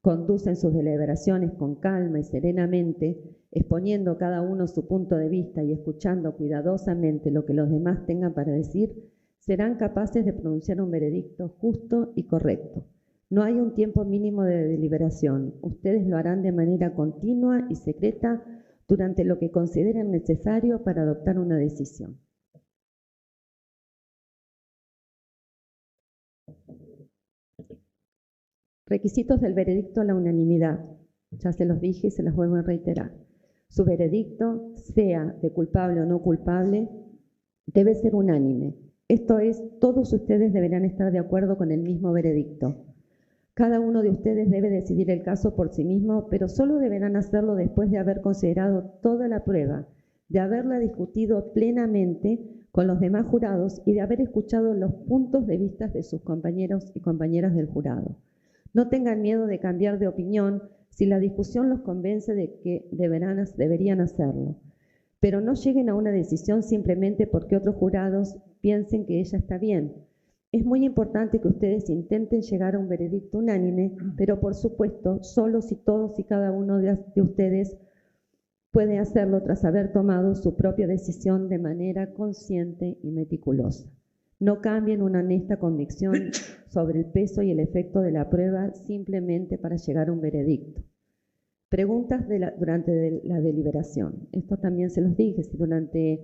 conducen sus deliberaciones con calma y serenamente, exponiendo cada uno su punto de vista y escuchando cuidadosamente lo que los demás tengan para decir, serán capaces de pronunciar un veredicto justo y correcto. No hay un tiempo mínimo de deliberación. Ustedes lo harán de manera continua y secreta durante lo que consideren necesario para adoptar una decisión. Requisitos del veredicto a la unanimidad. Ya se los dije y se los vuelvo a reiterar. Su veredicto, sea de culpable o no culpable, debe ser unánime. Esto es, todos ustedes deberán estar de acuerdo con el mismo veredicto. Cada uno de ustedes debe decidir el caso por sí mismo, pero solo deberán hacerlo después de haber considerado toda la prueba, de haberla discutido plenamente con los demás jurados y de haber escuchado los puntos de vista de sus compañeros y compañeras del jurado. No tengan miedo de cambiar de opinión si la discusión los convence de que deberían hacerlo, pero no lleguen a una decisión simplemente porque otros jurados piensen que ella está bien. Es muy importante que ustedes intenten llegar a un veredicto unánime, pero por supuesto, solo si todos y cada uno de ustedes puede hacerlo tras haber tomado su propia decisión de manera consciente y meticulosa. No cambien una honesta convicción sobre el peso y el efecto de la prueba simplemente para llegar a un veredicto. Preguntas durante la deliberación. Esto también se los dije, si durante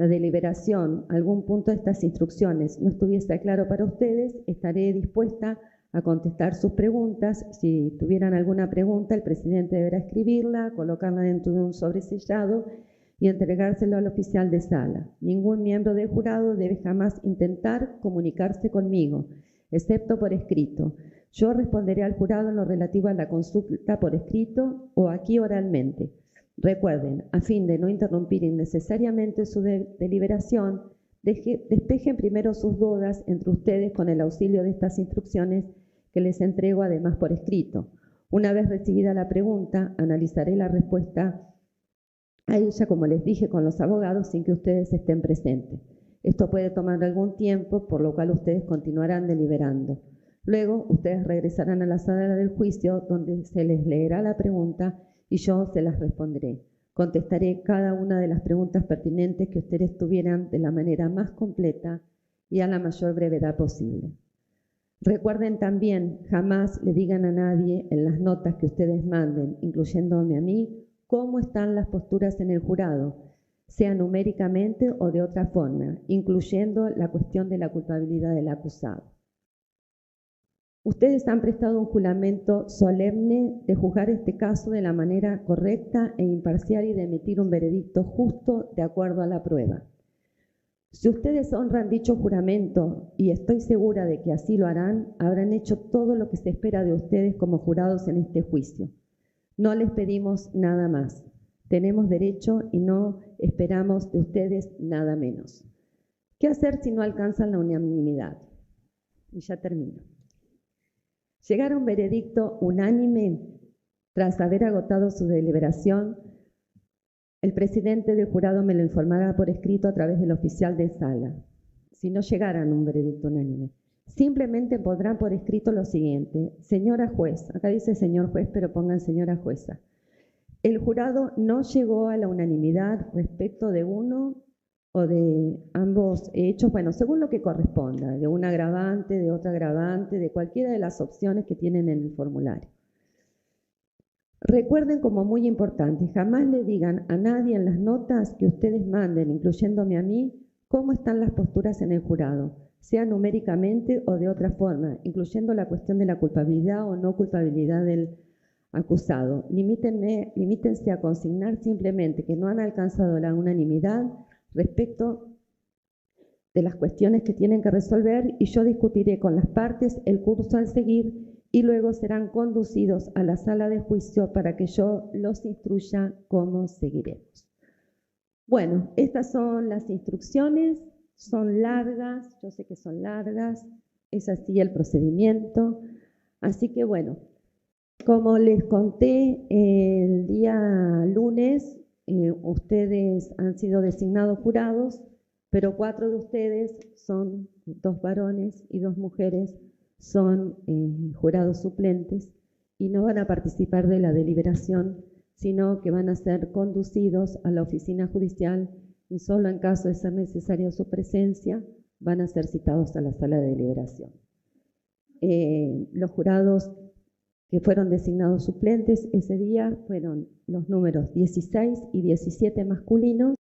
la deliberación, algún punto de estas instrucciones no estuviese claro para ustedes, estaré dispuesta a contestar sus preguntas. Si tuvieran alguna pregunta, el presidente deberá escribirla, colocarla dentro de un sobresellado y entregárselo al oficial de sala. Ningún miembro del jurado debe jamás intentar comunicarse conmigo, excepto por escrito. Yo responderé al jurado en lo relativo a la consulta por escrito o aquí oralmente. Recuerden, a fin de no interrumpir innecesariamente su deliberación, despejen primero sus dudas entre ustedes con el auxilio de estas instrucciones que les entrego además por escrito. Una vez recibida la pregunta, analizaré la respuesta a ella, como les dije, con los abogados sin que ustedes estén presentes. Esto puede tomar algún tiempo, por lo cual ustedes continuarán deliberando. Luego, ustedes regresarán a la sala del juicio, donde se les leerá la pregunta y yo se las responderé. Contestaré cada una de las preguntas pertinentes que ustedes tuvieran de la manera más completa y a la mayor brevedad posible. Recuerden también, jamás le digan a nadie en las notas que ustedes manden, incluyéndome a mí, cómo están las posturas en el jurado, sea numéricamente o de otra forma, incluyendo la cuestión de la culpabilidad del acusado. Ustedes han prestado un juramento solemne de juzgar este caso de la manera correcta e imparcial y de emitir un veredicto justo de acuerdo a la prueba. Si ustedes honran dicho juramento, y estoy segura de que así lo harán, habrán hecho todo lo que se espera de ustedes como jurados en este juicio. No les pedimos nada más. Tenemos derecho y no esperamos de ustedes nada menos. ¿Qué hacer si no alcanzan la unanimidad? Y ya termino. Llegar a un veredicto unánime tras haber agotado su deliberación, el presidente del jurado me lo informará por escrito a través del oficial de sala. Si no llegaran a un veredicto unánime, simplemente pondrán por escrito lo siguiente: señora juez, acá dice señor juez, pero pongan señora jueza. El jurado no llegó a la unanimidad respecto de uno o de ambos hechos, bueno, según lo que corresponda, de un agravante, de otra agravante, de cualquiera de las opciones que tienen en el formulario. Recuerden, como muy importante, jamás le digan a nadie en las notas que ustedes manden, incluyéndome a mí, cómo están las posturas en el jurado, sea numéricamente o de otra forma, incluyendo la cuestión de la culpabilidad o no culpabilidad del acusado. Limítense a consignar simplemente que no han alcanzado la unanimidad respecto de las cuestiones que tienen que resolver y yo discutiré con las partes el curso al seguir y luego serán conducidos a la sala de juicio para que yo los instruya cómo seguiremos. Bueno, estas son las instrucciones, son largas, yo sé que son largas, es así el procedimiento, así que bueno, como les conté el día lunes, ustedes han sido designados jurados, pero 4 de ustedes son 2 varones y 2 mujeres, son jurados suplentes y no van a participar de la deliberación, sino que van a ser conducidos a la oficina judicial y solo en caso de ser necesaria su presencia van a ser citados a la sala de deliberación. Los jurados que fueron designados suplentes ese día fueron los números 16 y 17 masculinos